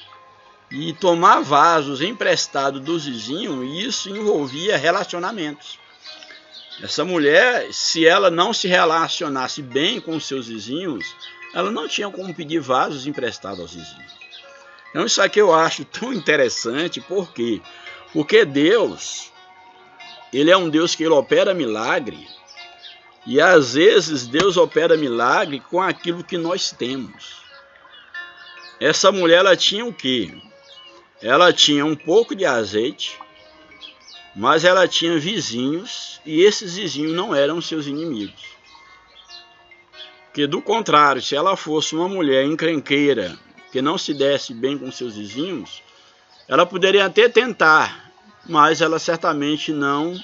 e tomar vasos emprestados dos vizinhos, e isso envolvia relacionamentos. Essa mulher, se ela não se relacionasse bem com os seus vizinhos, ela não tinha como pedir vasos emprestados aos vizinhos. Então isso aqui eu acho tão interessante, por quê? Porque Deus, Ele é um Deus que Ele opera milagre, e às vezes Deus opera milagre com aquilo que nós temos. Essa mulher, ela tinha o quê? Ela tinha um pouco de azeite, mas ela tinha vizinhos, e esses vizinhos não eram seus inimigos. Porque do contrário, se ela fosse uma mulher encrenqueira, que não se desse bem com seus vizinhos, ela poderia até tentar, mas ela certamente não,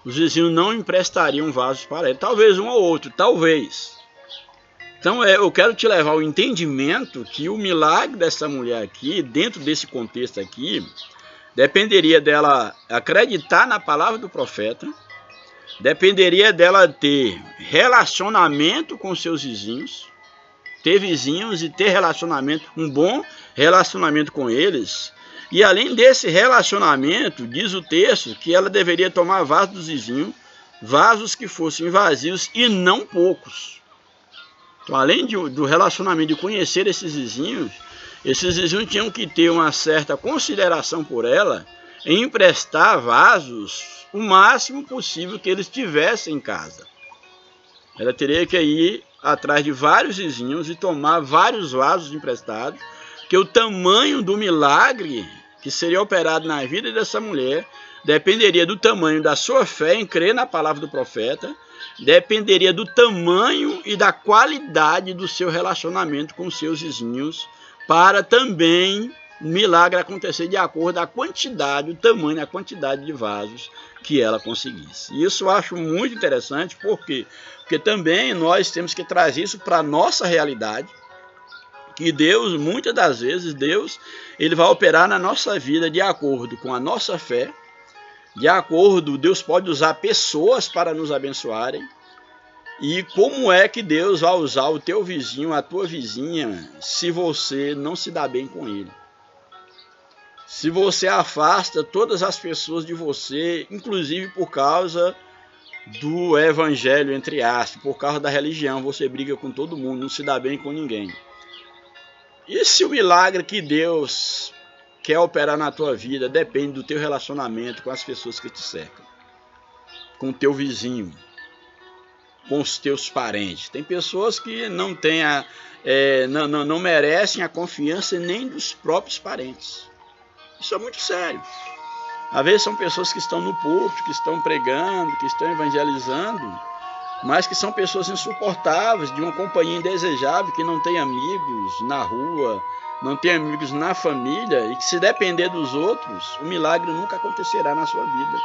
os vizinhos não emprestariam vasos para ela. Talvez um ou outro, talvez. Então eu quero te levar ao entendimento que o milagre dessa mulher aqui, dentro desse contexto aqui, dependeria dela acreditar na palavra do profeta, dependeria dela ter relacionamento com seus vizinhos, ter vizinhos e ter relacionamento, um bom relacionamento com eles. E além desse relacionamento, diz o texto que ela deveria tomar vasos dos vizinhos, vasos que fossem vazios e não poucos. Então, além do relacionamento, de conhecer esses vizinhos tinham que ter uma certa consideração por ela, em emprestar vasos o máximo possível que eles tivessem em casa. Ela teria que ir atrás de vários vizinhos e tomar vários vasos emprestados, que o tamanho do milagre que seria operado na vida dessa mulher dependeria do tamanho da sua fé em crer na palavra do profeta, dependeria do tamanho e da qualidade do seu relacionamento com seus vizinhos, para também o milagre acontecer de acordo com a quantidade, o tamanho, a quantidade de vasos que ela conseguisse. E isso eu acho muito interessante, por quê? Porque também nós temos que trazer isso para a nossa realidade, que Deus, muitas das vezes, Deus, Ele vai operar na nossa vida de acordo com a nossa fé, de acordo, Deus pode usar pessoas para nos abençoarem, e como é que Deus vai usar o teu vizinho, a tua vizinha, se você não se dá bem com ele? Se você afasta todas as pessoas de você, inclusive por causa do evangelho, entre aspas, por causa da religião, você briga com todo mundo, não se dá bem com ninguém. E se o milagre que Deus quer operar na tua vida depende do teu relacionamento com as pessoas que te cercam, com o teu vizinho, com os teus parentes? Tem pessoas que não têm não merecem a confiança nem dos próprios parentes. Isso é muito sério. Às vezes são pessoas que estão no púlpito, que estão pregando, que estão evangelizando, mas que são pessoas insuportáveis, de uma companhia indesejável, que não tem amigos na rua, não tem amigos na família, e que se depender dos outros, o milagre nunca acontecerá na sua vida.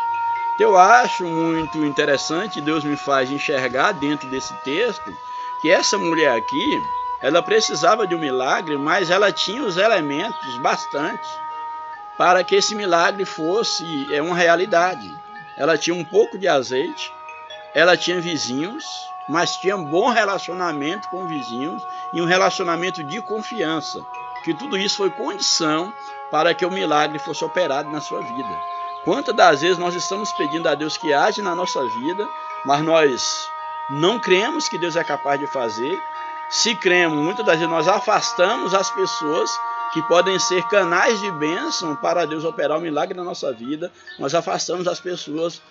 Eu acho muito interessante, Deus me faz enxergar dentro desse texto, que essa mulher aqui, ela precisava de um milagre, mas ela tinha os elementos bastantes para que esse milagre fosse uma realidade. Ela tinha um pouco de azeite, ela tinha vizinhos, mas tinha um bom relacionamento com vizinhos e um relacionamento de confiança, que tudo isso foi condição para que o milagre fosse operado na sua vida. Quantas das vezes nós estamos pedindo a Deus que age na nossa vida, mas nós não cremos que Deus é capaz de fazer. Se cremos, muitas das vezes nós afastamos as pessoas que podem ser canais de bênção para Deus operar o milagre na nossa vida. Nós afastamos as pessoas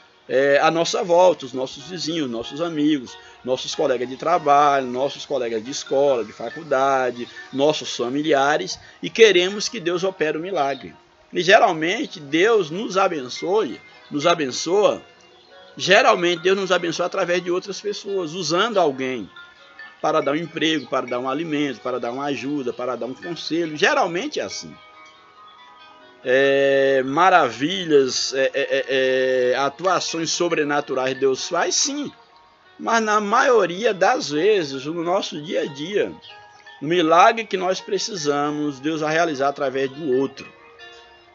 à nossa volta, os nossos vizinhos, nossos amigos, nossos colegas de trabalho, nossos colegas de escola, de faculdade, nossos familiares, e queremos que Deus opere o milagre. E geralmente Deus nos abençoa Geralmente Deus nos abençoa através de outras pessoas, usando alguém para dar um emprego, para dar um alimento, para dar uma ajuda, para dar um conselho. Geralmente é assim. Maravilhas, atuações sobrenaturais Deus faz, sim. Mas na maioria das vezes, no nosso dia a dia, o milagre que nós precisamos, Deus vai realizar através do outro.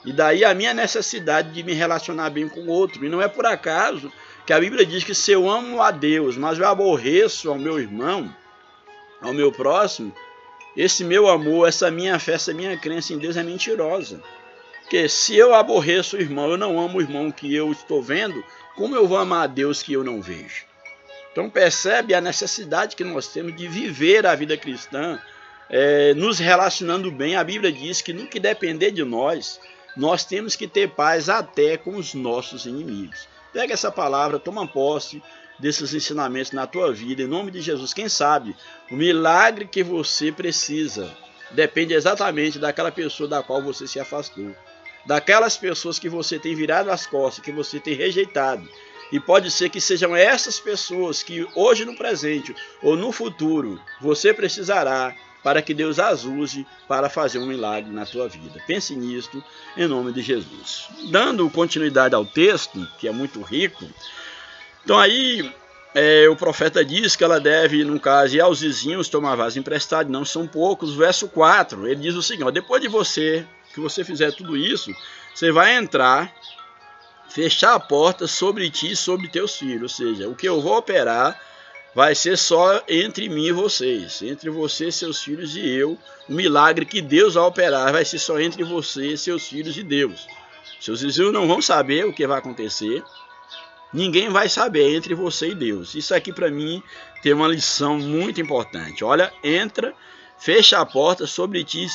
E daí a minha necessidade de me relacionar bem com o outro. E não é por acaso que a Bíblia diz que se eu amo a Deus, mas eu aborreço ao meu irmão, ao meu próximo, esse meu amor, essa minha fé, essa minha crença em Deus é mentirosa. Porque se eu aborreço o irmão, eu não amo o irmão que eu estou vendo, como eu vou amar a Deus que eu não vejo? Então percebe a necessidade que nós temos de viver a vida cristã, nos relacionando bem. A Bíblia diz que no que depender de nós, nós temos que ter paz até com os nossos inimigos. Pega essa palavra, toma posse desses ensinamentos na tua vida, em nome de Jesus. Quem sabe o milagre que você precisa depende exatamente daquela pessoa da qual você se afastou, daquelas pessoas que você tem virado as costas, que você tem rejeitado. E pode ser que sejam essas pessoas que hoje no presente ou no futuro você precisará para que Deus as use para fazer um milagre na tua vida. Pense nisto em nome de Jesus. Dando continuidade ao texto, que é muito rico, então aí o profeta diz que ela deve, no caso, ir aos vizinhos tomar vaso emprestado, não são poucos. Verso 4, ele diz o seguinte: depois de que você fizer tudo isso, você vai entrar, fechar a porta sobre ti e sobre teus filhos. Ou seja, o que eu vou operar vai ser só entre mim e vocês, entre você, seus filhos e eu. O milagre que Deus vai operar vai ser só entre você, seus filhos e Deus. Seus vizinhos não vão saber o que vai acontecer. Ninguém vai saber, entre você e Deus. Isso aqui para mim tem uma lição muito importante. Olha, entra, fecha a porta sobre ti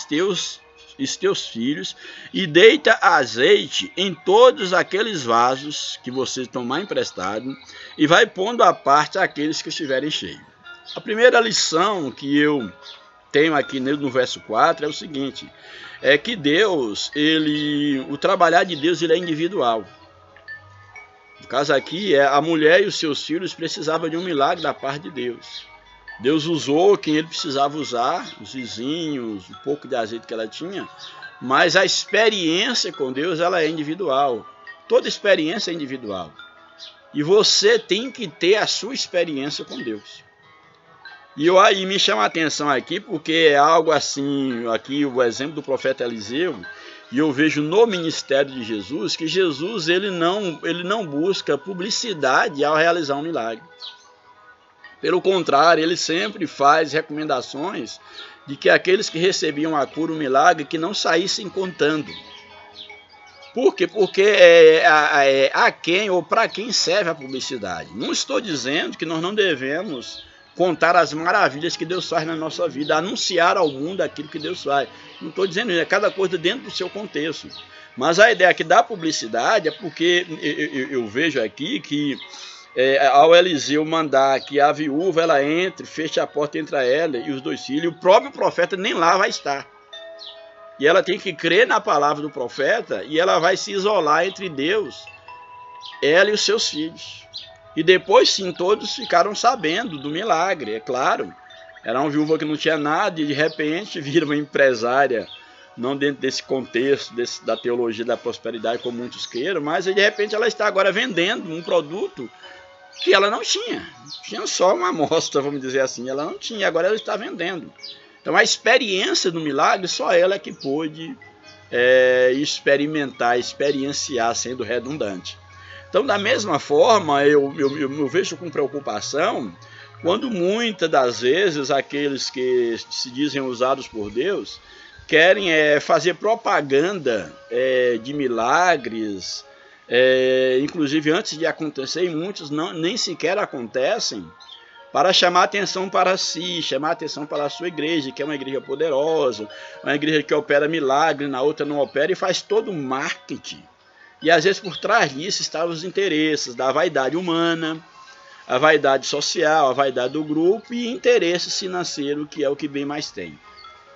e teus filhos e deita azeite em todos aqueles vasos que você tomar emprestado e vai pondo à parte aqueles que estiverem cheios. A primeira lição que eu tenho aqui no verso 4 é o seguinte: é que Deus, o trabalhar de Deus, ele é individual. No caso aqui, a mulher e os seus filhos precisavam de um milagre da parte de Deus. Deus usou quem ele precisava usar, os vizinhos, um pouco de azeite que ela tinha, mas a experiência com Deus, ela é individual. Toda experiência é individual. E você tem que ter a sua experiência com Deus. E aí me chama a atenção aqui, porque é algo assim, aqui o exemplo do profeta Eliseu, e eu vejo no ministério de Jesus, que Jesus ele não busca publicidade ao realizar um milagre. Pelo contrário, ele sempre faz recomendações de que aqueles que recebiam a cura, o milagre, que não saíssem contando. Por quê? Porque a quem ou para quem serve a publicidade. Não estou dizendo que nós não devemos contar as maravilhas que Deus faz na nossa vida, anunciar ao mundo aquilo que Deus faz. Não estou dizendo isso, é cada coisa dentro do seu contexto. Mas a ideia aqui da publicidade é porque eu vejo aqui que ao Eliseu mandar que a viúva ela entre, feche a porta entre ela e os dois filhos, o próprio profeta nem lá vai estar. E ela tem que crer na palavra do profeta e ela vai se isolar entre Deus, ela e os seus filhos. E depois sim, todos ficaram sabendo do milagre, é claro. Era uma viúva que não tinha nada e de repente vira uma empresária, não dentro desse contexto da teologia da prosperidade como muitos queiram, mas de repente ela está agora vendendo um produto que ela não tinha. Tinha só uma amostra, vamos dizer assim, ela não tinha, agora ela está vendendo. Então a experiência do milagre, só ela que pôde experimentar, experienciar, sendo redundante. Então, da mesma forma, eu vejo com preocupação quando muitas das vezes aqueles que se dizem usados por Deus querem fazer propaganda de milagres, inclusive antes de acontecer, e muitos nem sequer acontecem, para chamar atenção para si, chamar atenção para a sua igreja, que é uma igreja poderosa, uma igreja que opera milagre, na outra não opera, e faz todo o marketing. E às vezes por trás disso estavam os interesses da vaidade humana, a vaidade social, a vaidade do grupo e interesse financeiro, que é o que bem mais tem.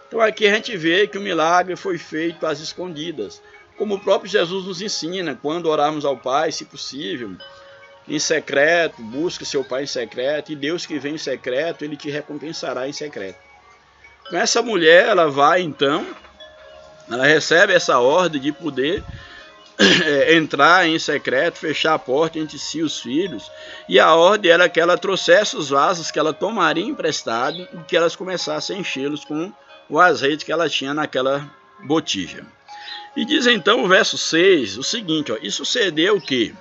Então aqui a gente vê que o milagre foi feito às escondidas, como o próprio Jesus nos ensina, quando orarmos ao Pai, se possível, em secreto, busque seu pai em secreto, e Deus que vem em secreto, ele te recompensará em secreto. Então essa mulher, ela vai então, ela recebe essa ordem de poder entrar em secreto, fechar a porta entre si e os filhos, e a ordem era que ela trouxesse os vasos que ela tomaria emprestado e que elas começassem a enchê-los com o azeite que ela tinha naquela botija. E diz então o verso 6 o seguinte, ó, e sucedeu o quê?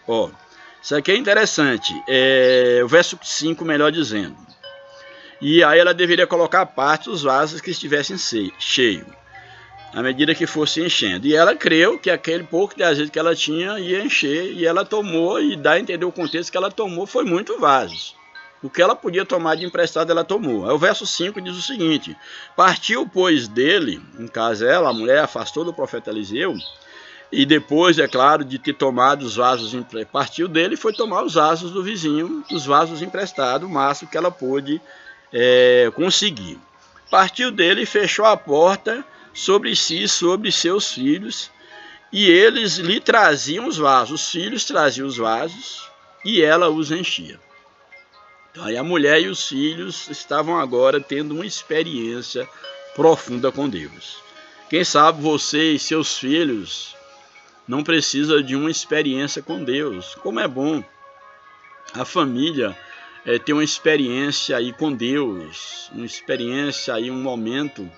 Ó, isso aqui é interessante, o verso 5 melhor dizendo, e aí ela deveria colocar à parte os vasos que estivessem cheios, à medida que fosse enchendo. E ela creu que aquele pouco de azeite que ela tinha ia encher, e ela tomou, e dá a entender o contexto que ela tomou, foi muito vasos. O que ela podia tomar de emprestado, ela tomou. Aí o verso 5 diz o seguinte, partiu, pois, dele, em casa ela, a mulher, afastou do profeta Eliseu, e depois, é claro, de ter tomado os vasos, partiu dele e foi tomar os vasos do vizinho, os vasos emprestados, o máximo que ela pôde conseguir. Partiu dele e fechou a porta sobre si e sobre seus filhos, e eles lhe traziam os vasos, os filhos traziam os vasos, e ela os enchia. Então aí a mulher e os filhos estavam agora tendo uma experiência profunda com Deus. Quem sabe você e seus filhos não precisam de uma experiência com Deus. Como é bom a família ter uma experiência aí com Deus, uma experiência aí, um momento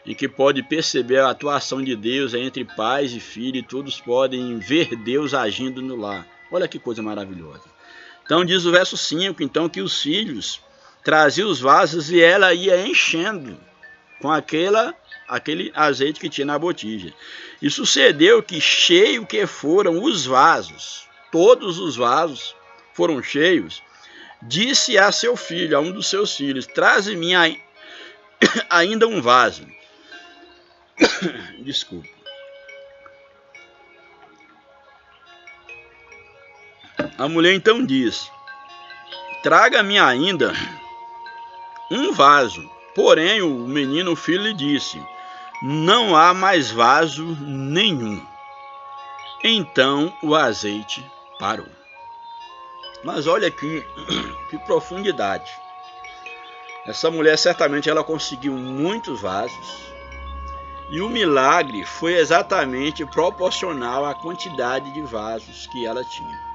em que pode perceber a atuação de Deus entre pais e filhos, e todos podem ver Deus agindo no lar. Olha que coisa maravilhosa. Então diz o verso 5, então, que os filhos traziam os vasos e ela ia enchendo com aquele azeite que tinha na botija. E sucedeu que cheio que foram os vasos, todos os vasos foram cheios, disse a seu filho, a um dos seus filhos, traze-me ainda um vaso. Desculpa. A mulher então diz, traga-me ainda um vaso. Porém o menino, o filho, lhe disse, não há mais vaso nenhum. Então o azeite parou. Mas olha aqui, que profundidade. Essa mulher certamente ela conseguiu muitos vasos, e o milagre foi exatamente proporcional à quantidade de vasos que ela tinha.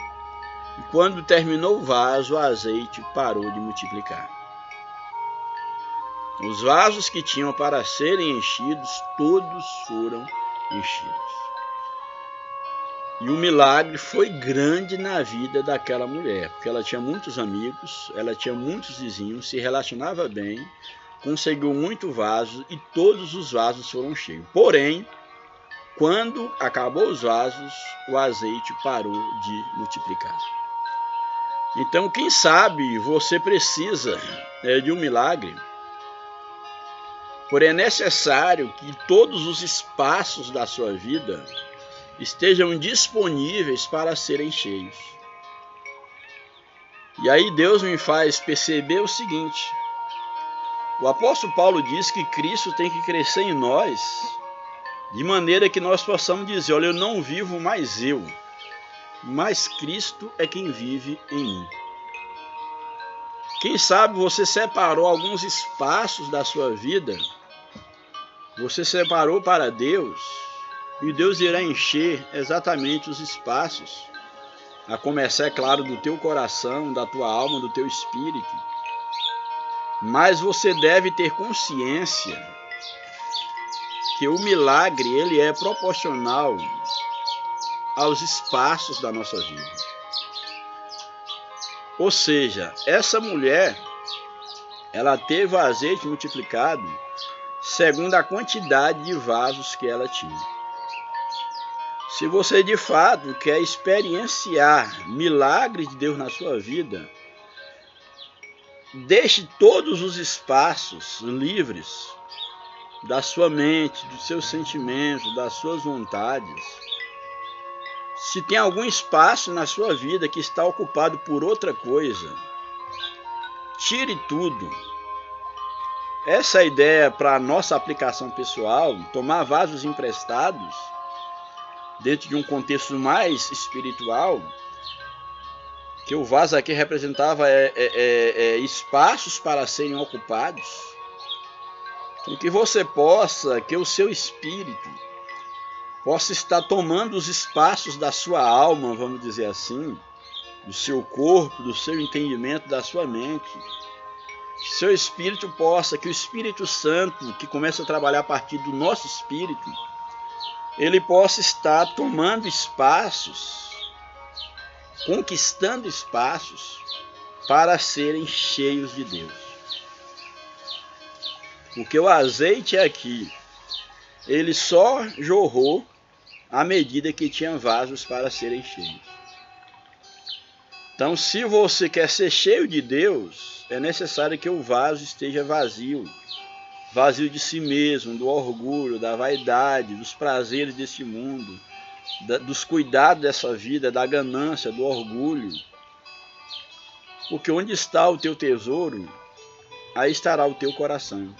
E quando terminou o vaso, o azeite parou de multiplicar. Os vasos que tinham para serem enchidos, todos foram enchidos. E o milagre foi grande na vida daquela mulher, porque ela tinha muitos amigos, ela tinha muitos vizinhos, se relacionava bem, conseguiu muito vaso e todos os vasos foram cheios. Porém, quando acabou os vasos, o azeite parou de multiplicar. Então, quem sabe você precisa de um milagre, porém é necessário que todos os espaços da sua vida estejam disponíveis para serem cheios. E aí Deus me faz perceber o seguinte, o apóstolo Paulo diz que Cristo tem que crescer em nós, de maneira que nós possamos dizer, olha, eu não vivo mais eu, mas Cristo é quem vive em mim. Quem sabe você separou alguns espaços da sua vida, você separou para Deus, e Deus irá encher exatamente os espaços, a começar, é claro, do teu coração, da tua alma, do teu espírito. Mas você deve ter consciência que o milagre ele é proporcional aos espaços da nossa vida. Ou seja, essa mulher, ela teve o azeite multiplicado segundo a quantidade de vasos que ela tinha. Se você de fato quer experienciar milagres de Deus na sua vida, deixe todos os espaços livres da sua mente, dos seus sentimentos, das suas vontades. Se tem algum espaço na sua vida que está ocupado por outra coisa, tire tudo. Essa é a ideia para a nossa aplicação pessoal, tomar vasos emprestados, dentro de um contexto mais espiritual, que o vaso aqui representava espaços para serem ocupados. Então, que você possa, que o seu espírito possa estar tomando os espaços da sua alma, vamos dizer assim, do seu corpo, do seu entendimento, da sua mente. Que seu espírito possa, que o Espírito Santo, que começa a trabalhar a partir do nosso espírito, ele possa estar tomando espaços, conquistando espaços para serem cheios de Deus. Porque o azeite aqui, ele só jorrou à medida que tinha vasos para serem cheios. Então, se você quer ser cheio de Deus, é necessário que o vaso esteja vazio. Vazio de si mesmo, do orgulho, da vaidade, dos prazeres deste mundo, dos cuidados dessa vida, da ganância, do orgulho. Porque onde está o teu tesouro, aí estará o teu coração.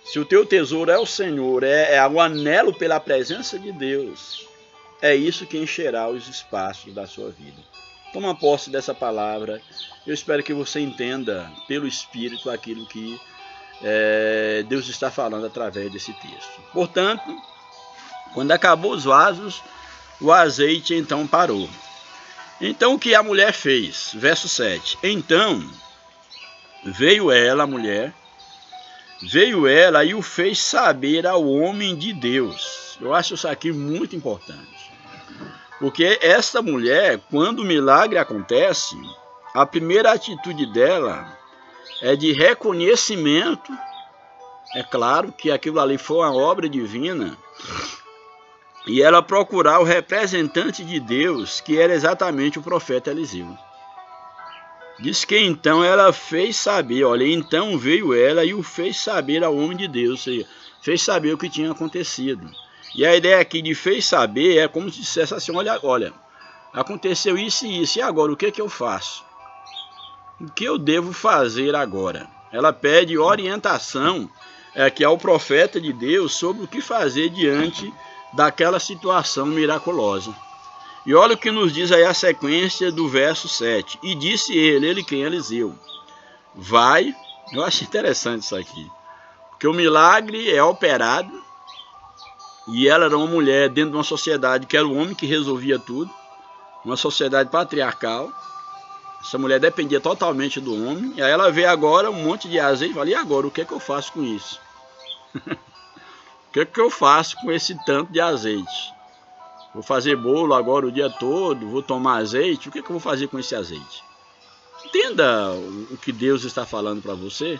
Se o teu tesouro é o Senhor, é o anelo pela presença de Deus, é isso que encherá os espaços da sua vida. Toma posse dessa palavra. Eu espero que você entenda pelo Espírito aquilo que Deus está falando através desse texto. Portanto, quando acabou os vasos, o azeite então parou. Então o que a mulher fez? Verso 7. Então veio ela, a mulher, e o fez saber ao homem de Deus. Eu acho isso aqui muito importante. Porque esta mulher, quando o milagre acontece, a primeira atitude dela é de reconhecimento. É claro que aquilo ali foi uma obra divina. E ela procurar o representante de Deus, que era exatamente o profeta Eliseu. Diz que então ela fez saber, olha, então veio ela e o fez saber ao homem de Deus, ou seja, fez saber o que tinha acontecido. E a ideia aqui de fez saber é como se dissesse assim, olha, aconteceu isso e isso, e agora o que eu faço? O que eu devo fazer agora? Ela pede orientação aqui ao profeta de Deus sobre o que fazer diante daquela situação miraculosa. E olha o que nos diz aí a sequência do verso 7. E disse ele quem? Eliseu, vai. Eu acho interessante isso aqui, porque o milagre é operado, e ela era uma mulher dentro de uma sociedade que era o homem que resolvia tudo, uma sociedade patriarcal. Essa mulher dependia totalmente do homem, e aí ela vê agora um monte de azeite e fala, e agora, o que eu faço com isso? O que eu faço com esse tanto de azeite? Vou fazer bolo agora o dia todo, vou tomar azeite, o que eu vou fazer com esse azeite? Entenda o que Deus está falando para você.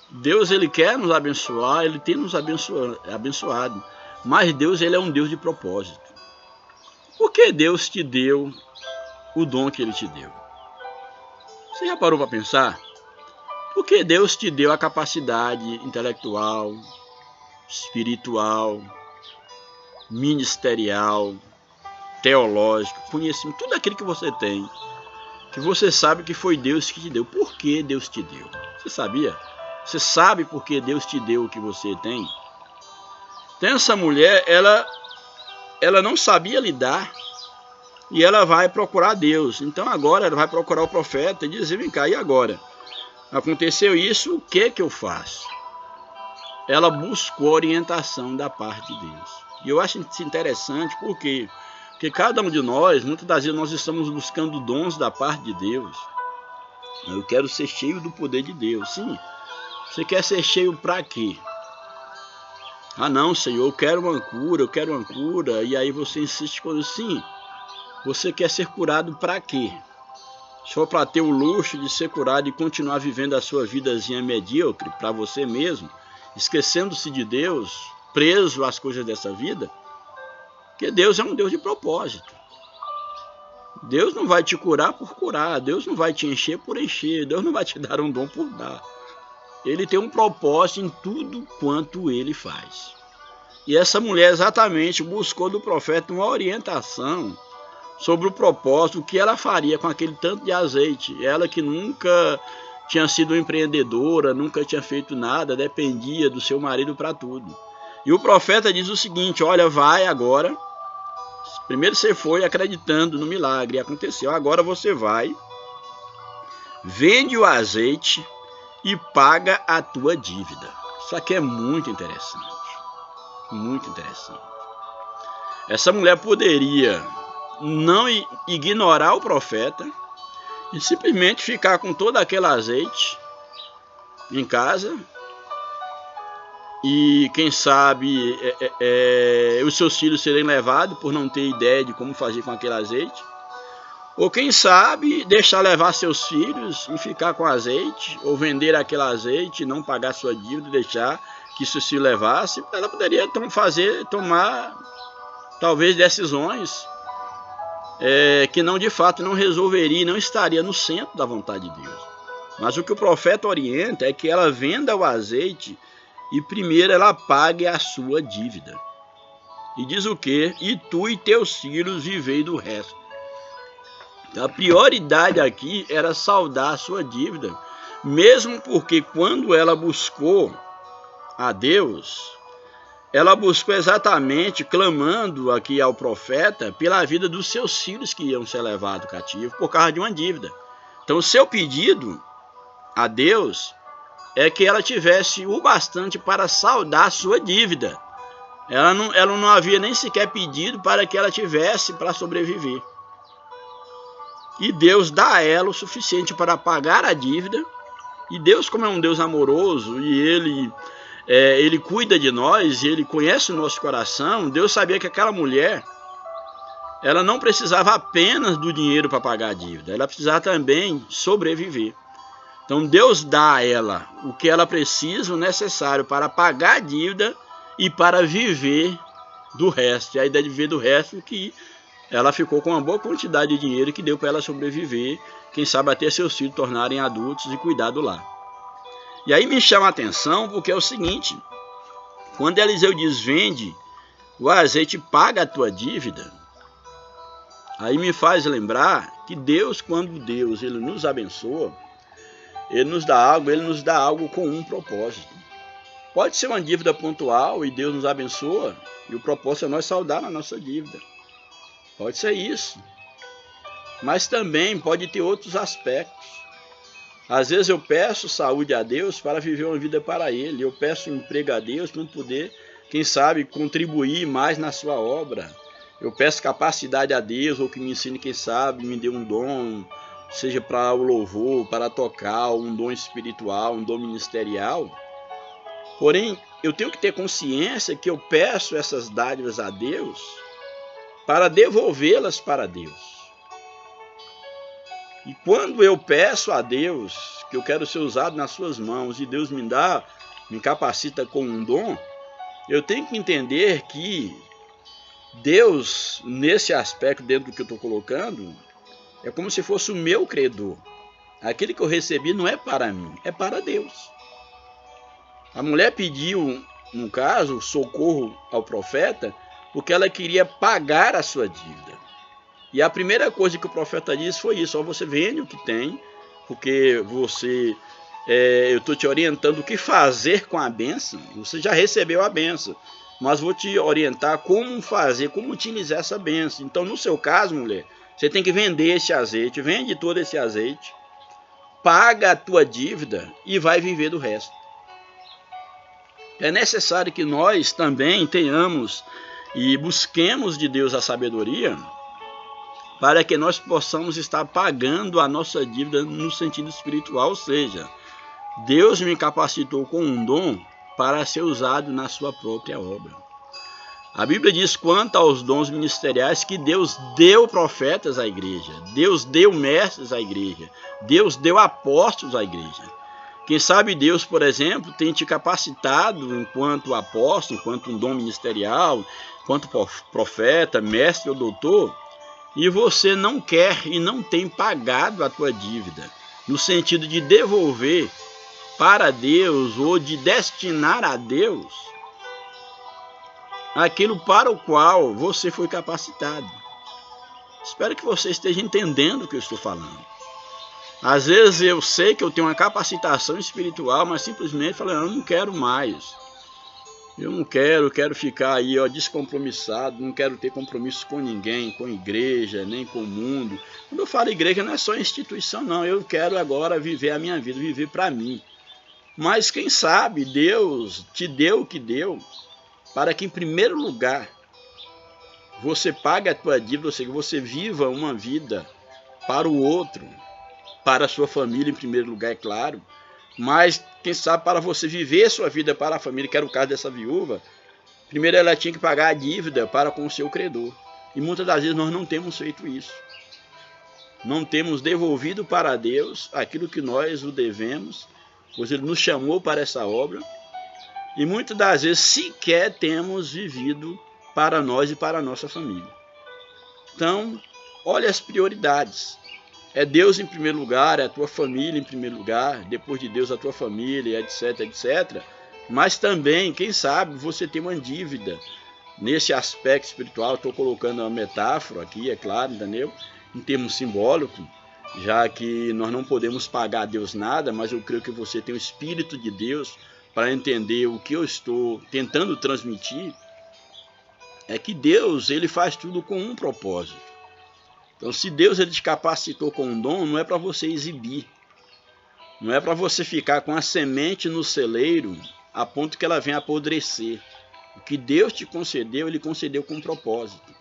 Deus, ele quer nos abençoar, ele tem nos abençoado, mas Deus, ele é um Deus de propósito. Por que Deus te deu o dom que ele te deu? Você já parou para pensar? Por que Deus te deu a capacidade intelectual, espiritual, ministerial, teológico, conhecimento, tudo aquilo que você tem, que você sabe que foi Deus que te deu? Por que Deus te deu? Você sabia? Você sabe por que Deus te deu o que você tem? Então essa mulher, ela não sabia lidar, e ela vai procurar Deus. Então agora ela vai procurar o profeta e dizer, vem cá, e agora? Aconteceu isso, o que eu faço? Ela buscou orientação da parte de Deus. E eu acho isso interessante, porque cada um de nós, muitas das vezes nós estamos buscando dons da parte de Deus. Eu quero ser cheio do poder de Deus. Sim, você quer ser cheio para quê? Ah não, Senhor, eu quero uma cura, e aí você insiste com isso. Sim, você quer ser curado para quê? Se for para ter o luxo de ser curado e continuar vivendo a sua vidazinha medíocre para você mesmo, esquecendo-se de Deus, preso às coisas dessa vida, porque Deus é um Deus de propósito. Deus não vai te curar por curar, Deus não vai te encher por encher, Deus não vai te dar um dom por dar. Ele tem um propósito em tudo quanto ele faz. E essa mulher exatamente buscou do profeta uma orientação sobre o propósito, o que ela faria com aquele tanto de azeite. Ela que nunca tinha sido empreendedora, nunca tinha feito nada, dependia do seu marido para tudo. E o profeta diz o seguinte, olha, vai agora, Primeiro você foi acreditando no milagre, aconteceu. Agora você vai, vende o azeite e paga a tua dívida. Isso aqui é muito interessante. Muito interessante. Essa mulher poderia não ignorar o profeta e simplesmente ficar com todo aquele azeite em casa e quem sabe os seus filhos serem levados por não ter ideia de como fazer com aquele azeite, ou quem sabe deixar levar seus filhos e ficar com azeite, ou vender aquele azeite, não pagar sua dívida, deixar que isso se levasse. Ela poderia tomar talvez decisões que não, de fato, não resolveria, não estaria no centro da vontade de Deus. Mas o que o profeta orienta é que ela venda o azeite e primeiro ela pague a sua dívida. E diz o quê? E tu e teus filhos vivei do resto. Então, a prioridade aqui era saldar a sua dívida, mesmo porque quando ela buscou a Deus, ela buscou exatamente, clamando aqui ao profeta, pela vida dos seus filhos que iam ser levados cativo por causa de uma dívida. Então o seu pedido a Deus é que ela tivesse o bastante para saldar a sua dívida. Ela não havia nem sequer pedido para que ela tivesse para sobreviver. E Deus dá a ela o suficiente para pagar a dívida. E Deus, como é um Deus amoroso, e Ele cuida de nós, Ele conhece o nosso coração, Deus sabia que aquela mulher, ela não precisava apenas do dinheiro para pagar a dívida, ela precisava também sobreviver. Então Deus dá a ela o que ela precisa, o necessário para pagar a dívida e para viver do resto. E a ideia de viver do resto é que ela ficou com uma boa quantidade de dinheiro que deu para ela sobreviver, quem sabe até seus filhos tornarem adultos e cuidar do lar. E aí me chama a atenção porque é o seguinte, quando Eliseu diz, vende o azeite e paga a tua dívida, aí me faz lembrar que Deus, quando Deus ele nos abençoa, Ele nos dá algo com um propósito. Pode ser uma dívida pontual e Deus nos abençoa, e o propósito é nós saldar a nossa dívida. Pode ser isso. Mas também pode ter outros aspectos. Às vezes eu peço saúde a Deus para viver uma vida para Ele. Eu peço emprego a Deus para poder, quem sabe, contribuir mais na sua obra. Eu peço capacidade a Deus, ou que me ensine, quem sabe, me dê um dom, seja para o louvor, para tocar, um dom espiritual, um dom ministerial. Porém, eu tenho que ter consciência que eu peço essas dádivas a Deus para devolvê-las para Deus. E quando eu peço a Deus que eu quero ser usado nas suas mãos e Deus me capacita com um dom, eu tenho que entender que Deus, nesse aspecto dentro do que eu estou colocando, é como se fosse o meu credor. Aquele que eu recebi não é para mim, é para Deus. A mulher pediu, no caso, socorro ao profeta, porque ela queria pagar a sua dívida. E a primeira coisa que o profeta disse foi isso, você vende o que tem, porque eu estou te orientando o que fazer com a bênção, você já recebeu a bênção, mas vou te orientar como fazer, como utilizar essa bênção. Então, no seu caso, mulher, você tem que vender esse azeite, vende todo esse azeite, paga a tua dívida e vai viver do resto. É necessário que nós também tenhamos e busquemos de Deus a sabedoria para que nós possamos estar pagando a nossa dívida no sentido espiritual, ou seja, Deus me capacitou com um dom para ser usado na sua própria obra. A Bíblia diz quanto aos dons ministeriais que Deus deu profetas à igreja, Deus deu mestres à igreja, Deus deu apóstolos à igreja. Quem sabe Deus, por exemplo, tem te capacitado enquanto apóstolo, enquanto um dom ministerial, enquanto profeta, mestre ou doutor, e você não quer e não tem pagado a tua dívida, no sentido de devolver para Deus ou de destinar a Deus aquilo para o qual você foi capacitado. Espero que você esteja entendendo o que eu estou falando. Às vezes eu sei que eu tenho uma capacitação espiritual, mas simplesmente falo, eu não quero mais. Eu não quero ficar aí, ó, descompromissado, não quero ter compromisso com ninguém, com igreja, nem com o mundo. Quando eu falo igreja, não é só instituição, não. Eu quero agora viver a minha vida, viver para mim. Mas quem sabe Deus te deu o que deu para que, em primeiro lugar, você pague a tua dívida, ou seja, você viva uma vida para o outro, para a sua família em primeiro lugar, é claro, mas quem sabe para você viver a sua vida para a família, que era o caso dessa viúva, primeiro ela tinha que pagar a dívida para com o seu credor. E muitas das vezes nós não temos feito isso. Não temos devolvido para Deus aquilo que nós o devemos, pois Ele nos chamou para essa obra, e muitas das vezes sequer temos vivido para nós e para a nossa família. Então, olha as prioridades. É Deus em primeiro lugar, é a tua família em primeiro lugar, depois de Deus a tua família, etc, etc. Mas também, quem sabe, você tem uma dívida nesse aspecto espiritual. Estou colocando uma metáfora aqui, é claro, entendeu? Em termos simbólicos, já que nós não podemos pagar a Deus nada, mas eu creio que você tem o Espírito de Deus para entender o que eu estou tentando transmitir. É que Deus, ele faz tudo com um propósito. Então, se Deus ele te capacitou com um dom, não é para você exibir. Não é para você ficar com a semente no celeiro a ponto que ela venha apodrecer. O que Deus te concedeu, ele concedeu com um propósito.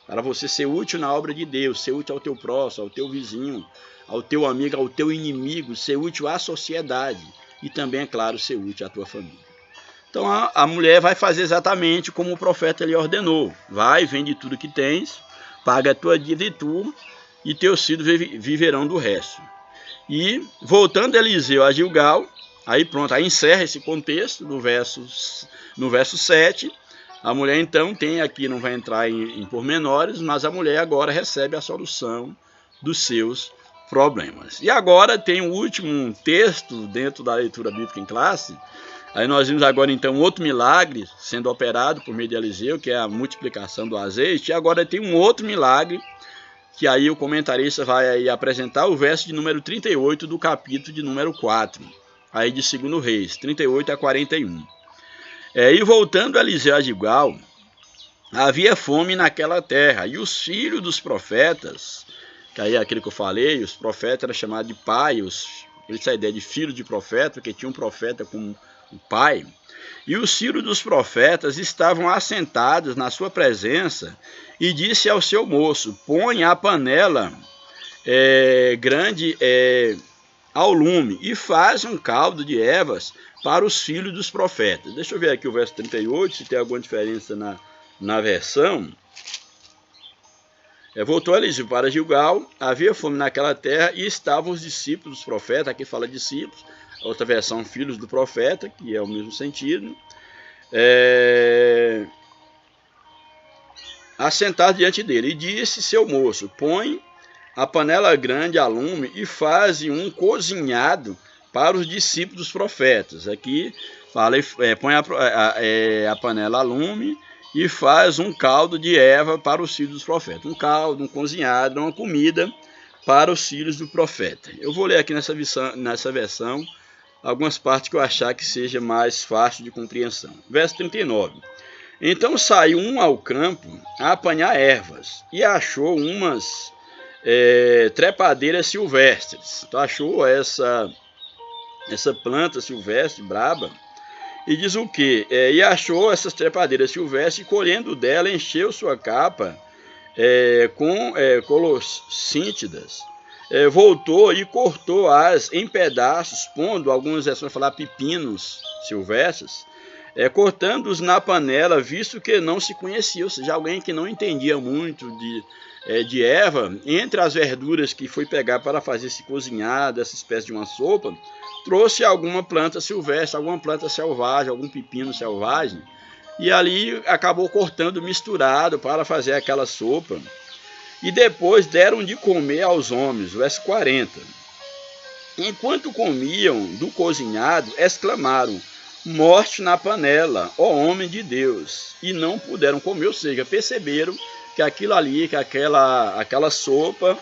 Para você ser útil na obra de Deus, ser útil ao teu próximo, ao teu vizinho, ao teu amigo, ao teu inimigo, ser útil à sociedade. E também, é claro, ser útil à tua família. Então a mulher vai fazer exatamente como o profeta lhe ordenou. Vai, vende tudo que tens, paga a tua dívida e tu e teus filhos viverão do resto. E voltando Eliseu a Gilgal, aí pronto, aí encerra esse contexto no verso 7. A mulher então tem aqui, não vai entrar em pormenores, mas a mulher agora recebe a solução dos seus problemas. E agora tem o último texto dentro da leitura bíblica em classe. Aí nós vimos agora então outro milagre sendo operado por meio de Eliseu, que é a multiplicação do azeite. E agora tem um outro milagre, que aí o comentarista vai aí apresentar o verso de número 38 do capítulo de número 4, aí de 2 Reis, 38 a 41. E voltando Eliseu a Gilgal, havia fome naquela terra, e os filhos dos profetas, que aí é aquilo que eu falei, os profetas eram chamados de pai, essa ideia de filho de profeta, porque tinha um profeta como o pai, e os filhos dos profetas estavam assentados na sua presença, e disse ao seu moço: põe a panela grande ao lume, e faz um caldo de ervas para os filhos dos profetas. Deixa eu ver aqui o verso 38, se tem alguma diferença na versão. Voltou Eliseu para Gilgal, havia fome naquela terra, e estavam os discípulos dos profetas, aqui fala discípulos, outra versão, filhos do profeta, que é o mesmo sentido, assentados diante dele. E disse seu moço: põe a panela grande a lume e faze um cozinhado para os discípulos dos profetas. Aqui fala, põe a panela a lume e faz um caldo de erva para os filhos dos profetas. Um caldo, um cozinhado, uma comida para os filhos do profeta. Eu vou ler aqui nessa versão algumas partes que eu achar que seja mais fácil de compreensão. Verso 39. Então saiu um ao campo a apanhar ervas e achou umas trepadeiras silvestres. Então achou essa planta silvestre braba. E diz o quê? E achou essas trepadeiras silvestres, e colhendo dela, encheu sua capa com colossíntidas. Voltou e cortou-as em pedaços, pondo, algumas versões falar pepinos silvestres, cortando-os na panela, visto que não se conhecia, ou seja, alguém que não entendia muito de erva, entre as verduras que foi pegar para fazer esse cozinhado, essa espécie de uma sopa, trouxe alguma planta silvestre, alguma planta selvagem, algum pepino selvagem, e ali acabou cortando misturado para fazer aquela sopa. E depois deram de comer aos homens. Verso 40. Enquanto comiam do cozinhado, exclamaram: morte na panela, ó homem de Deus! E não puderam comer, ou seja, perceberam que aquilo ali, que aquela sopa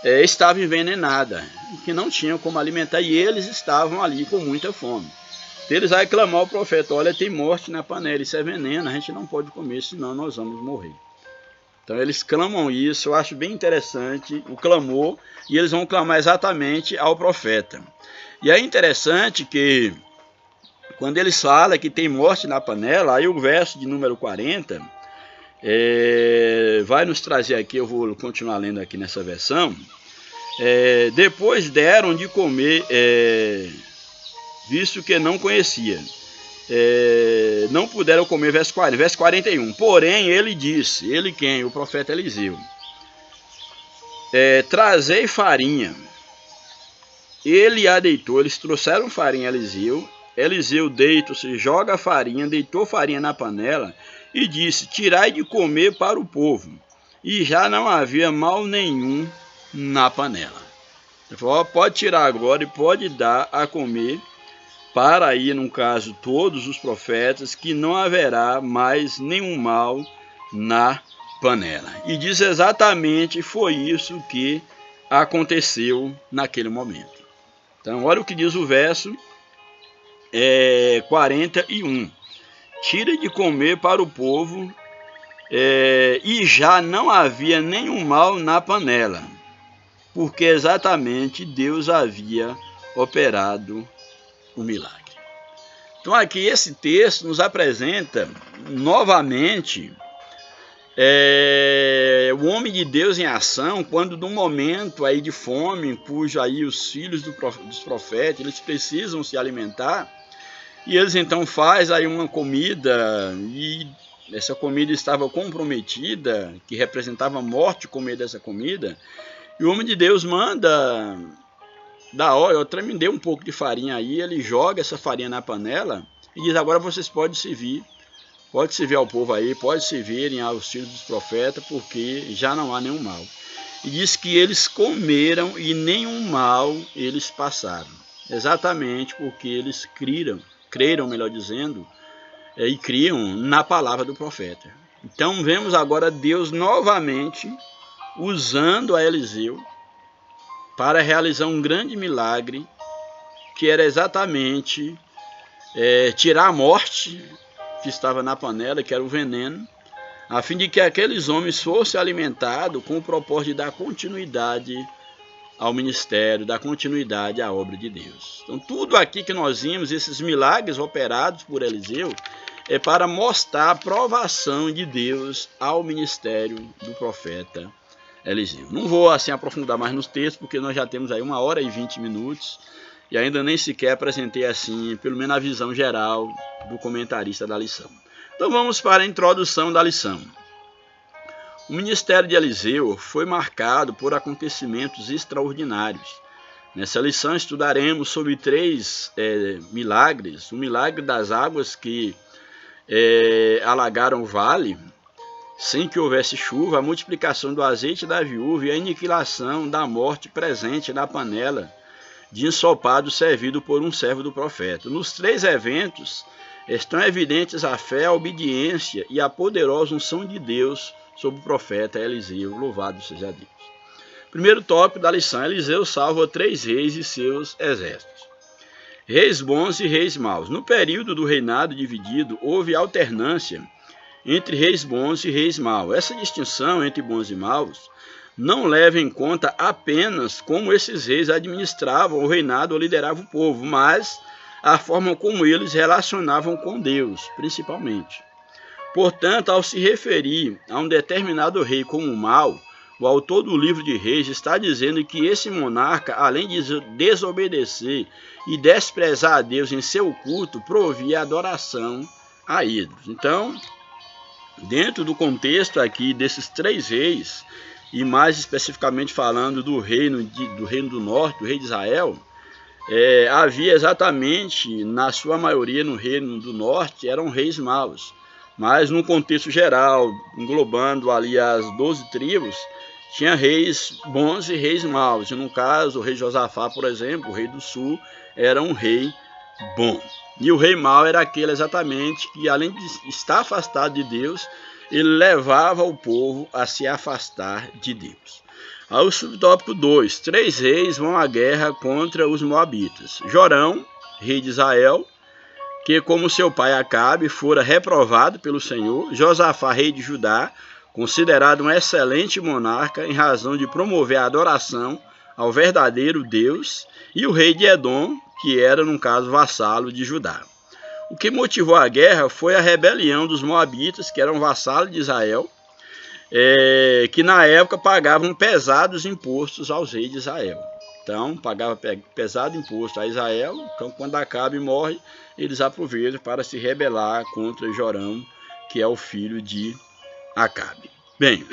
estava envenenada, que não tinham como alimentar, e eles estavam ali com muita fome. Eles vai clamar ao profeta: olha, tem morte na panela, isso é veneno, a gente não pode comer, senão nós vamos morrer. Então eles clamam isso, eu acho bem interessante o clamor, e eles vão clamar exatamente ao profeta. E é interessante que, quando eles falam que tem morte na panela, aí o verso de número 40 vai nos trazer aqui, eu vou continuar lendo aqui nessa versão. Depois deram de comer, visto que não conhecia. Não puderam comer, verso 40, verso 41. Porém, ele disse, ele quem? O profeta Eliseu. Trazei farinha. Ele a deitou, eles trouxeram farinha a Eliseu. Eliseu deita-se, joga a farinha, deitou farinha na panela e disse: tirai de comer para o povo. E já não havia mal nenhum na panela. Ele falou: pode tirar agora e pode dar a comer para aí, no caso, todos os profetas, que não haverá mais nenhum mal na panela. E diz exatamente, foi isso que aconteceu naquele momento. Então, olha o que diz o verso 41. Tira de comer para o povo, e já não havia nenhum mal na panela, porque exatamente Deus havia operado o milagre. Então aqui esse texto nos apresenta novamente o homem de Deus em ação, quando num momento aí de fome, cujo aí os filhos dos profetas, eles precisam se alimentar, e eles então fazem aí uma comida, e essa comida estava comprometida, que representava a morte comer dessa comida, e o homem de Deus manda: olha, me dê um pouco de farinha aí. Ele joga essa farinha na panela e diz: agora vocês podem servir ao povo aí, pode servirem aos filhos dos profetas, porque já não há nenhum mal. E diz que eles comeram e nenhum mal eles passaram, exatamente porque eles creram, melhor dizendo, e criam na palavra do profeta. Então vemos agora Deus novamente usando a Eliseu para realizar um grande milagre, que era exatamente tirar a morte que estava na panela, que era o veneno, a fim de que aqueles homens fossem alimentados, com o propósito de dar continuidade ao ministério, dar continuidade à obra de Deus. Então tudo aqui que nós vimos, esses milagres operados por Eliseu, é para mostrar a provação de Deus ao ministério do profeta Eliseu. Não vou assim aprofundar mais nos textos, porque nós já temos aí 1h20 e ainda nem sequer apresentei assim, pelo menos a visão geral do comentarista da lição. Então vamos para a introdução da lição. O ministério de Eliseu foi marcado por acontecimentos extraordinários. Nessa lição estudaremos sobre 3 milagres: o milagre das águas que alagaram o vale sem que houvesse chuva, a multiplicação do azeite da viúva e a aniquilação da morte presente na panela de ensopado servido por um servo do profeta. Nos 3 eventos estão evidentes a fé, a obediência e a poderosa unção de Deus sobre o profeta Eliseu. Louvado seja Deus. Primeiro tópico da lição: Eliseu salva 3 reis e seus exércitos. Reis bons e reis maus. No período do reinado dividido, houve alternância entre reis bons e reis maus. Essa distinção entre bons e maus não leva em conta apenas como esses reis administravam o reinado ou lideravam o povo, mas a forma como eles relacionavam com Deus, principalmente. Portanto, ao se referir a um determinado rei como mau, o autor do livro de Reis está dizendo que esse monarca, além de desobedecer e desprezar a Deus em seu culto, provia adoração a ídolos. Então, dentro do contexto aqui desses 3 reis, e mais especificamente falando do reino do norte, do rei de Israel, havia exatamente, na sua maioria no reino do norte, eram reis maus. Mas no contexto geral, englobando ali as 12 tribos, tinha reis bons e reis maus. E no caso, o rei Josafá, por exemplo, o rei do sul, era um rei bom. E o rei mau era aquele exatamente que, além de estar afastado de Deus, ele levava o povo a se afastar de Deus. Aí o subtópico 2. 3 reis vão à guerra contra os moabitas. Jorão, rei de Israel, que, como seu pai Acabe, fora reprovado pelo Senhor, Josafá, rei de Judá, considerado um excelente monarca em razão de promover a adoração ao verdadeiro Deus, e o rei de Edom, que era, no caso, vassalo de Judá. O que motivou a guerra foi a rebelião dos moabitas, que eram vassalos de Israel, que na época pagavam pesados impostos aos reis de Israel. Então, pagava pesado imposto a Israel. Então, quando Acabe morre, eles aproveitam para se rebelar contra Jorão, que é o filho de Acabe. Bem,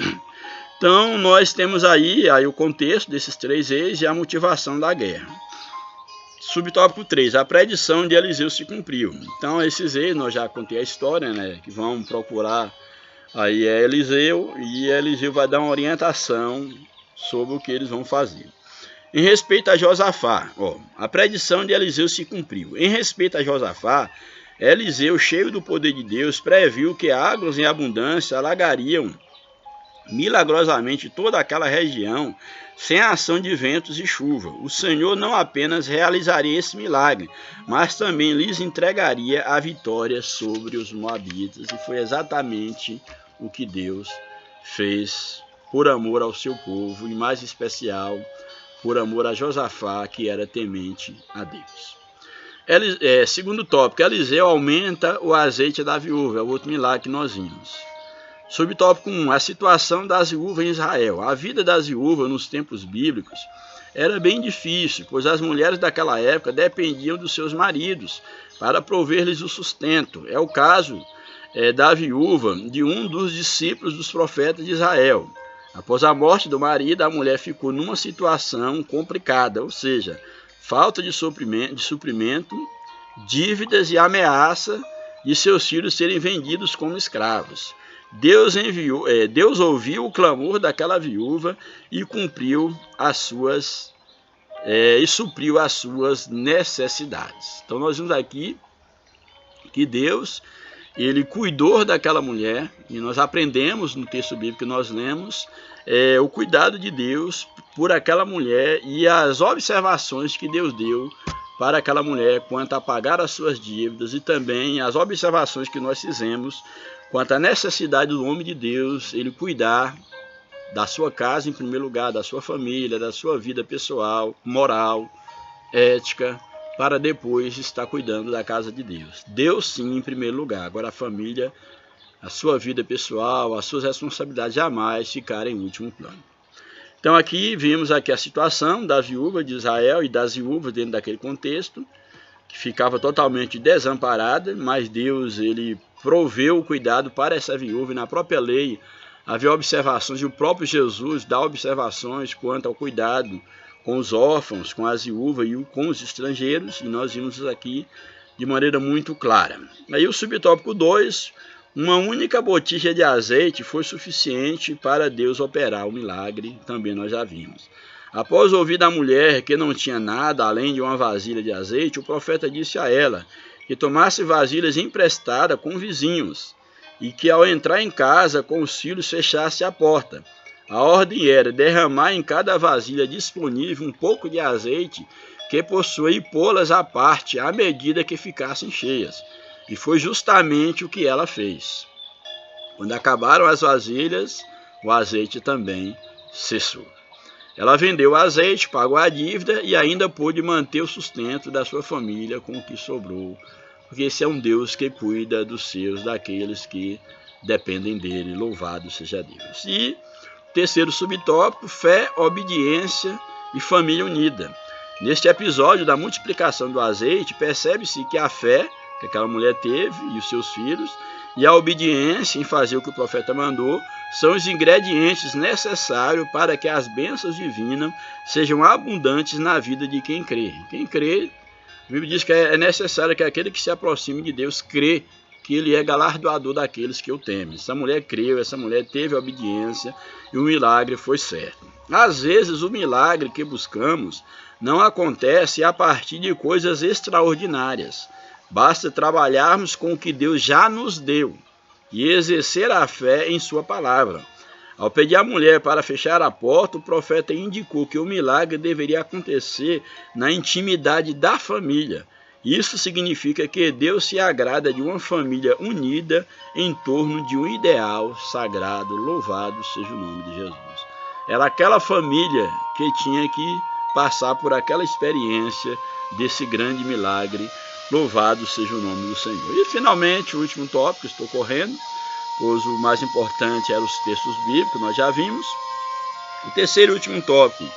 então nós temos aí o contexto desses 3 reis e a motivação da guerra. Subtópico 3, a predição de Eliseu se cumpriu. Então, esses reis, nós já contei a história, né, que vão procurar aí Eliseu, e Eliseu vai dar uma orientação sobre o que eles vão fazer. Em respeito a Josafá, a predição de Eliseu se cumpriu. Em respeito a Josafá, Eliseu, cheio do poder de Deus, previu que águas em abundância alagariam milagrosamente toda aquela região, sem a ação de ventos e chuva. O Senhor não apenas realizaria esse milagre, mas também lhes entregaria a vitória sobre os moabitas. E foi exatamente o que Deus fez por amor ao seu povo, e mais especial, por amor a Josafá, que era temente a Deus. Segundo tópico, Eliseu aumenta o azeite da viúva, é o outro milagre que nós vimos. Subtópico 1, a situação das viúvas em Israel. A vida das viúvas nos tempos bíblicos era bem difícil, pois as mulheres daquela época dependiam dos seus maridos para prover-lhes o sustento. É o caso da viúva de um dos discípulos dos profetas de Israel. Após a morte do marido, a mulher ficou numa situação complicada, ou seja, falta de suprimento, dívidas e ameaça de seus filhos serem vendidos como escravos. Deus ouviu o clamor daquela viúva e cumpriu e supriu as suas necessidades. Então nós vimos aqui que Deus, ele cuidou daquela mulher, e nós aprendemos no texto bíblico que nós lemos o cuidado de Deus por aquela mulher e as observações que Deus deu para aquela mulher quanto a pagar as suas dívidas, e também as observações que nós fizemos quanto à necessidade do homem de Deus, ele cuidar da sua casa em primeiro lugar, da sua família, da sua vida pessoal, moral, ética, para depois estar cuidando da casa de Deus. Deus sim em primeiro lugar, agora a família, a sua vida pessoal, as suas responsabilidades jamais ficarem em último plano. Então aqui vimos aqui a situação da viúva de Israel e das viúvas dentro daquele contexto, que ficava totalmente desamparada, mas Deus ele proveu o cuidado para essa viúva, e na própria lei havia observações, e o próprio Jesus dá observações quanto ao cuidado com os órfãos, com as viúvas e com os estrangeiros, e nós vimos isso aqui de maneira muito clara. Aí o subtópico 2, uma única botija de azeite foi suficiente para Deus operar o milagre, também nós já vimos. Após ouvir da mulher que não tinha nada além de uma vasilha de azeite, o profeta disse a ela que tomasse vasilhas emprestadas com vizinhos, e que ao entrar em casa com os filhos fechasse a porta. A ordem era derramar em cada vasilha disponível um pouco de azeite que possui e pô-las à parte à medida que ficassem cheias. E foi justamente o que ela fez. Quando acabaram as vasilhas, o azeite também cessou. Ela vendeu o azeite, pagou a dívida e ainda pôde manter o sustento da sua família com o que sobrou. Porque esse é um Deus que cuida dos seus, daqueles que dependem dele. Louvado seja Deus. E terceiro subtópico, fé, obediência e família unida. Neste episódio da multiplicação do azeite, percebe-se que a fé que aquela mulher teve e os seus filhos, e a obediência em fazer o que o profeta mandou, são os ingredientes necessários para que as bênçãos divinas sejam abundantes na vida de quem crê. Quem crê, a Bíblia diz que é necessário que aquele que se aproxime de Deus crê que ele é galardoador daqueles que o temem. Essa mulher creu, essa mulher teve obediência e o milagre foi certo. Às vezes o milagre que buscamos não acontece a partir de coisas extraordinárias. Basta trabalharmos com o que Deus já nos deu e exercer a fé em sua palavra. Ao pedir à mulher para fechar a porta, o profeta indicou que o milagre deveria acontecer na intimidade da família. Isso significa que Deus se agrada de uma família unida em torno de um ideal sagrado. Louvado seja o nome de Jesus. Era aquela família que tinha que passar por aquela experiência desse grande milagre. Louvado seja o nome do Senhor. E finalmente, o último tópico, estou correndo, pois o mais importante eram os textos bíblicos, nós já vimos. O terceiro e último tópico,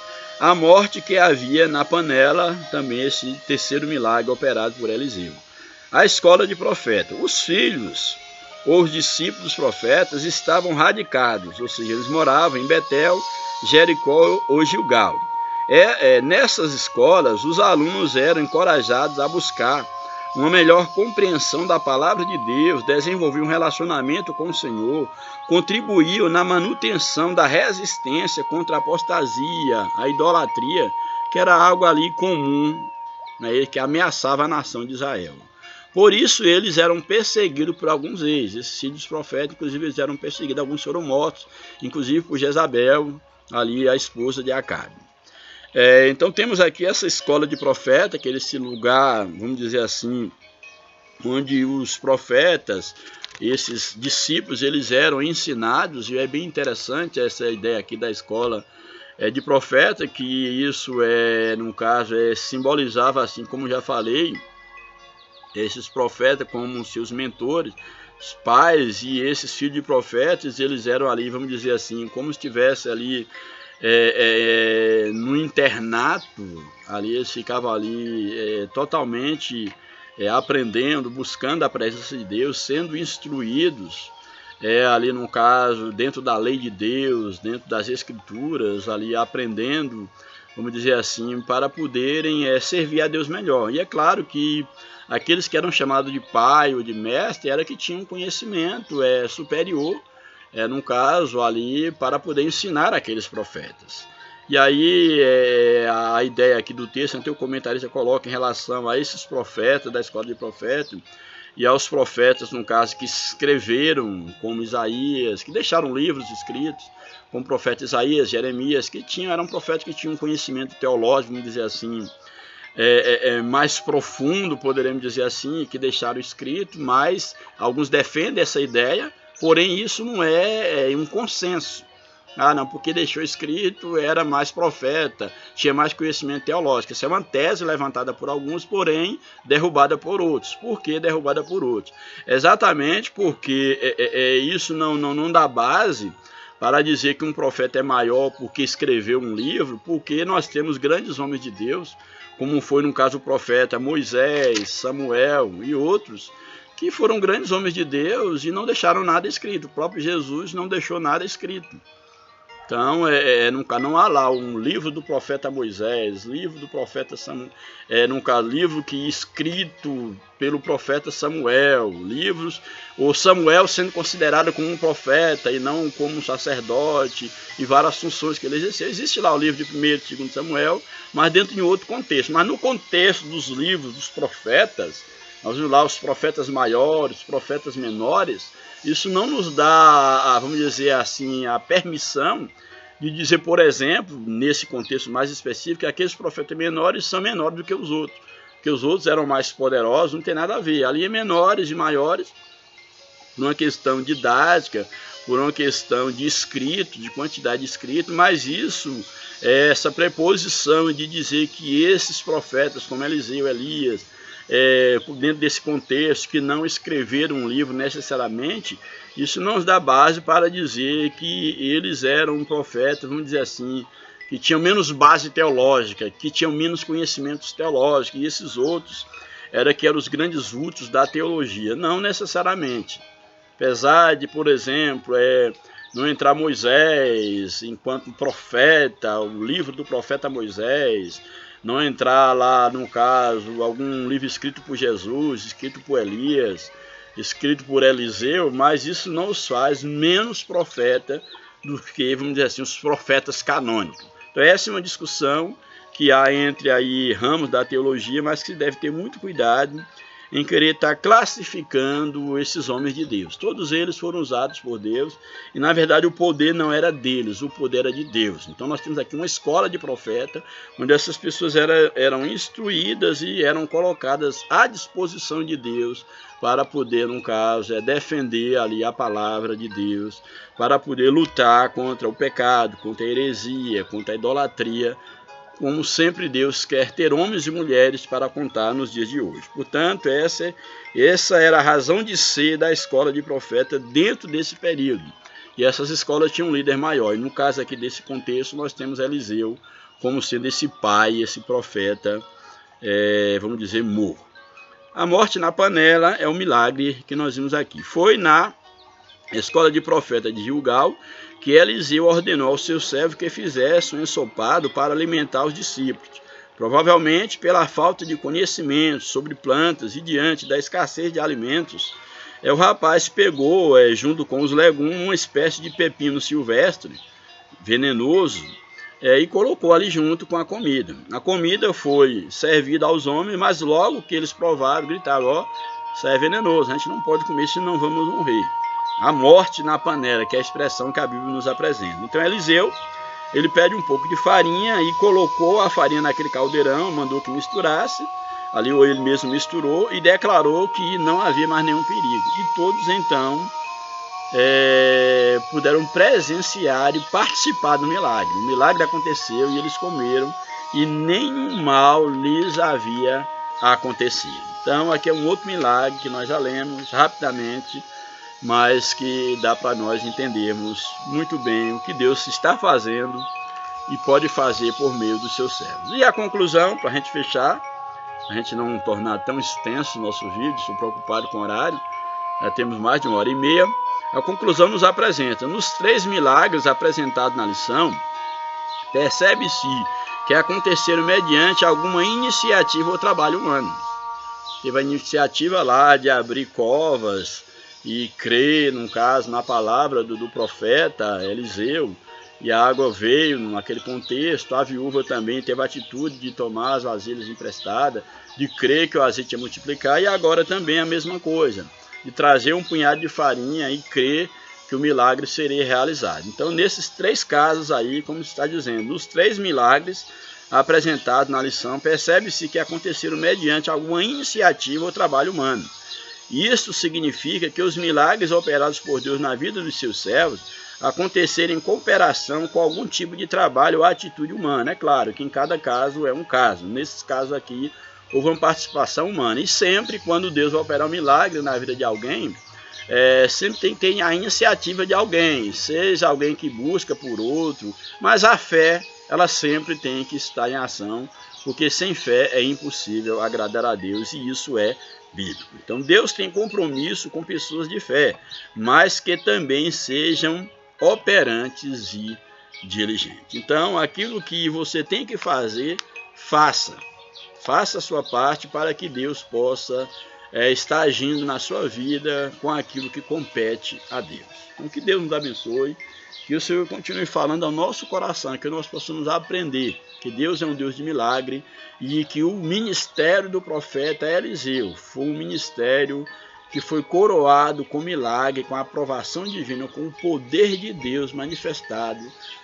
a morte que havia na panela, também esse terceiro milagre operado por Eliseu. A escola de profeta. Os filhos ou os discípulos dos profetas estavam radicados, ou seja, eles moravam em Betel, Jericó ou Gilgal. Nessas escolas, os alunos eram encorajados a buscar uma melhor compreensão da palavra de Deus, desenvolver um relacionamento com o Senhor, contribuíam na manutenção da resistência contra a apostasia, a idolatria, que era algo ali comum, né, que ameaçava a nação de Israel. Por isso eles eram perseguidos por alguns reis, esses filhos dos profetas, inclusive eles eram perseguidos, alguns foram mortos, inclusive por Jezabel, ali a esposa de Acabe. Então temos aqui essa escola de profeta, que é esse lugar, vamos dizer assim, onde os profetas, esses discípulos, eles eram ensinados, e é bem interessante essa ideia aqui da escola de profeta, que isso no caso, simbolizava, assim como já falei, esses profetas como seus mentores, os pais, e esses filhos de profetas, eles eram ali, vamos dizer assim, como se estivesse ali no internato, ali eles ficavam ali totalmente aprendendo, buscando a presença de Deus, sendo instruídos ali no caso, dentro da lei de Deus, dentro das escrituras, ali aprendendo, vamos dizer assim, para poderem servir a Deus melhor. E é claro que aqueles que eram chamados de pai ou de mestre era que tinham conhecimento superior, no caso ali, para poder ensinar aqueles profetas. E aí a ideia aqui do texto, o comentarista coloca em relação a esses profetas da escola de profetas e aos profetas, no caso, que escreveram, como Isaías, que deixaram livros escritos, como o profeta Isaías, Jeremias, que eram profetas que tinham um conhecimento teológico, vamos dizer assim, mais profundo, poderemos dizer assim, que deixaram escrito, mas alguns defendem essa ideia, porém isso não é um consenso. Não, porque deixou escrito, era mais profeta, tinha mais conhecimento teológico. Essa é uma tese levantada por alguns, porém derrubada por outros. Por que derrubada por outros? Exatamente porque isso não dá base para dizer que um profeta é maior porque escreveu um livro, porque nós temos grandes homens de Deus, como foi no caso o profeta Moisés, Samuel e outros, que foram grandes homens de Deus e não deixaram nada escrito. O próprio Jesus não deixou nada escrito. Então, não há lá um livro do profeta Moisés, livro do profeta Samuel, livro que escrito pelo profeta Samuel, livros, ou Samuel sendo considerado como um profeta e não como um sacerdote, e várias funções que ele exerceu. Existe lá o livro de 1º e 2º Samuel, mas dentro de outro contexto. Mas no contexto dos livros dos profetas, nós vimos lá os profetas maiores, os profetas menores, isso não nos dá, vamos dizer assim, a permissão de dizer, por exemplo, nesse contexto mais específico, que aqueles profetas menores são menores do que os outros, porque os outros eram mais poderosos, não tem nada a ver. Ali é menores e maiores, por uma questão didática, por uma questão de escrito, de quantidade de escrito, mas isso, essa preposição de dizer que esses profetas, como Eliseu, Elias, dentro desse contexto, que não escreveram um livro necessariamente, isso não nos dá base para dizer que eles eram profetas, vamos dizer assim, que tinham menos base teológica, que tinham menos conhecimentos teológicos, e esses outros que eram os grandes vultos da teologia. Não necessariamente. Apesar de, por exemplo, não entrar Moisés enquanto profeta, o livro do profeta Moisés, não entrar lá, no caso, algum livro escrito por Jesus, escrito por Elias, escrito por Eliseu, mas isso não os faz menos profeta do que, vamos dizer assim, os profetas canônicos. Então essa é uma discussão que há entre aí ramos da teologia, mas que se deve ter muito cuidado em querer estar classificando esses homens de Deus. Todos eles foram usados por Deus e, na verdade, o poder não era deles, o poder era de Deus. Então, nós temos aqui uma escola de profeta, onde essas pessoas eram instruídas e eram colocadas à disposição de Deus para poder, no caso, defender ali a palavra de Deus, para poder lutar contra o pecado, contra a heresia, contra a idolatria, como sempre Deus quer ter homens e mulheres para contar nos dias de hoje. Portanto, essa era a razão de ser da escola de profeta dentro desse período. E essas escolas tinham um líder maior. E no caso aqui desse contexto, nós temos Eliseu como sendo esse pai, esse profeta, vamos dizer, morto. A morte na panela é o milagre que nós vimos aqui. Foi na escola de profeta de Gilgal que Eliseu ordenou ao seu servo que fizesse um ensopado para alimentar os discípulos. Provavelmente pela falta de conhecimento sobre plantas e diante da escassez de alimentos, o rapaz pegou, junto com os legumes, uma espécie de pepino silvestre, venenoso, e colocou ali junto com a comida. A comida foi servida aos homens, mas logo que eles provaram, gritaram: ó, isso é venenoso, a gente não pode comer, senão vamos morrer. A morte na panela, que é a expressão que a Bíblia nos apresenta. Então Eliseu, ele pede um pouco de farinha e colocou a farinha naquele caldeirão, mandou que misturasse, ali ou ele mesmo misturou e declarou que não havia mais nenhum perigo. E todos então puderam presenciar e participar do milagre. O milagre aconteceu e eles comeram e nenhum mal lhes havia acontecido. Então aqui é um outro milagre que nós já lemos rapidamente, mas que dá para nós entendermos muito bem o que Deus está fazendo e pode fazer por meio dos seus servos. E a conclusão, para a gente fechar, a gente não tornar tão extenso o nosso vídeo, estou preocupado com o horário, já temos mais de 1h30, a conclusão nos apresenta: nos 3 milagres apresentados na lição, percebe-se que aconteceram mediante alguma iniciativa ou trabalho humano. Teve a iniciativa lá de abrir covas e crer, no caso, na palavra do profeta Eliseu, e a água veio naquele contexto. A viúva também teve a atitude de tomar as vasilhas emprestadas, de crer que o azeite ia multiplicar, e agora também a mesma coisa, de trazer um punhado de farinha e crer que o milagre seria realizado. Então, nesses 3 casos aí, como está dizendo, nos 3 milagres apresentados na lição, percebe-se que aconteceram mediante alguma iniciativa ou trabalho humano. Isso significa que os milagres operados por Deus na vida dos seus servos aconteceram em cooperação com algum tipo de trabalho ou atitude humana. É claro que em cada caso é um caso. Nesses casos aqui, houve uma participação humana. E sempre quando Deus vai operar um milagre na vida de alguém, sempre tem a iniciativa de alguém, seja alguém que busca por outro, mas a fé, ela sempre tem que estar em ação, porque sem fé é impossível agradar a Deus, e isso é bíblico. Então Deus tem compromisso com pessoas de fé, mas que também sejam operantes e diligentes. Então aquilo que você tem que fazer, faça a sua parte para que Deus possa estar agindo na sua vida com aquilo que compete a Deus. Então que Deus nos abençoe, que o Senhor continue falando ao nosso coração, que nós possamos aprender que Deus é um Deus de milagre e que o ministério do profeta Eliseu foi um ministério que foi coroado com milagre, com a aprovação divina, com o poder de Deus manifestado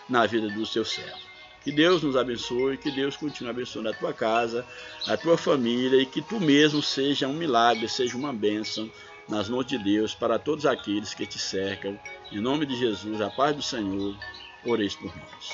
na vida dos seus servos. Que Deus nos abençoe, que Deus continue abençoando a tua casa, a tua família, e que tu mesmo seja um milagre, seja uma bênção nas mãos de Deus para todos aqueles que te cercam. Em nome de Jesus, a paz do Senhor, oreis por nós.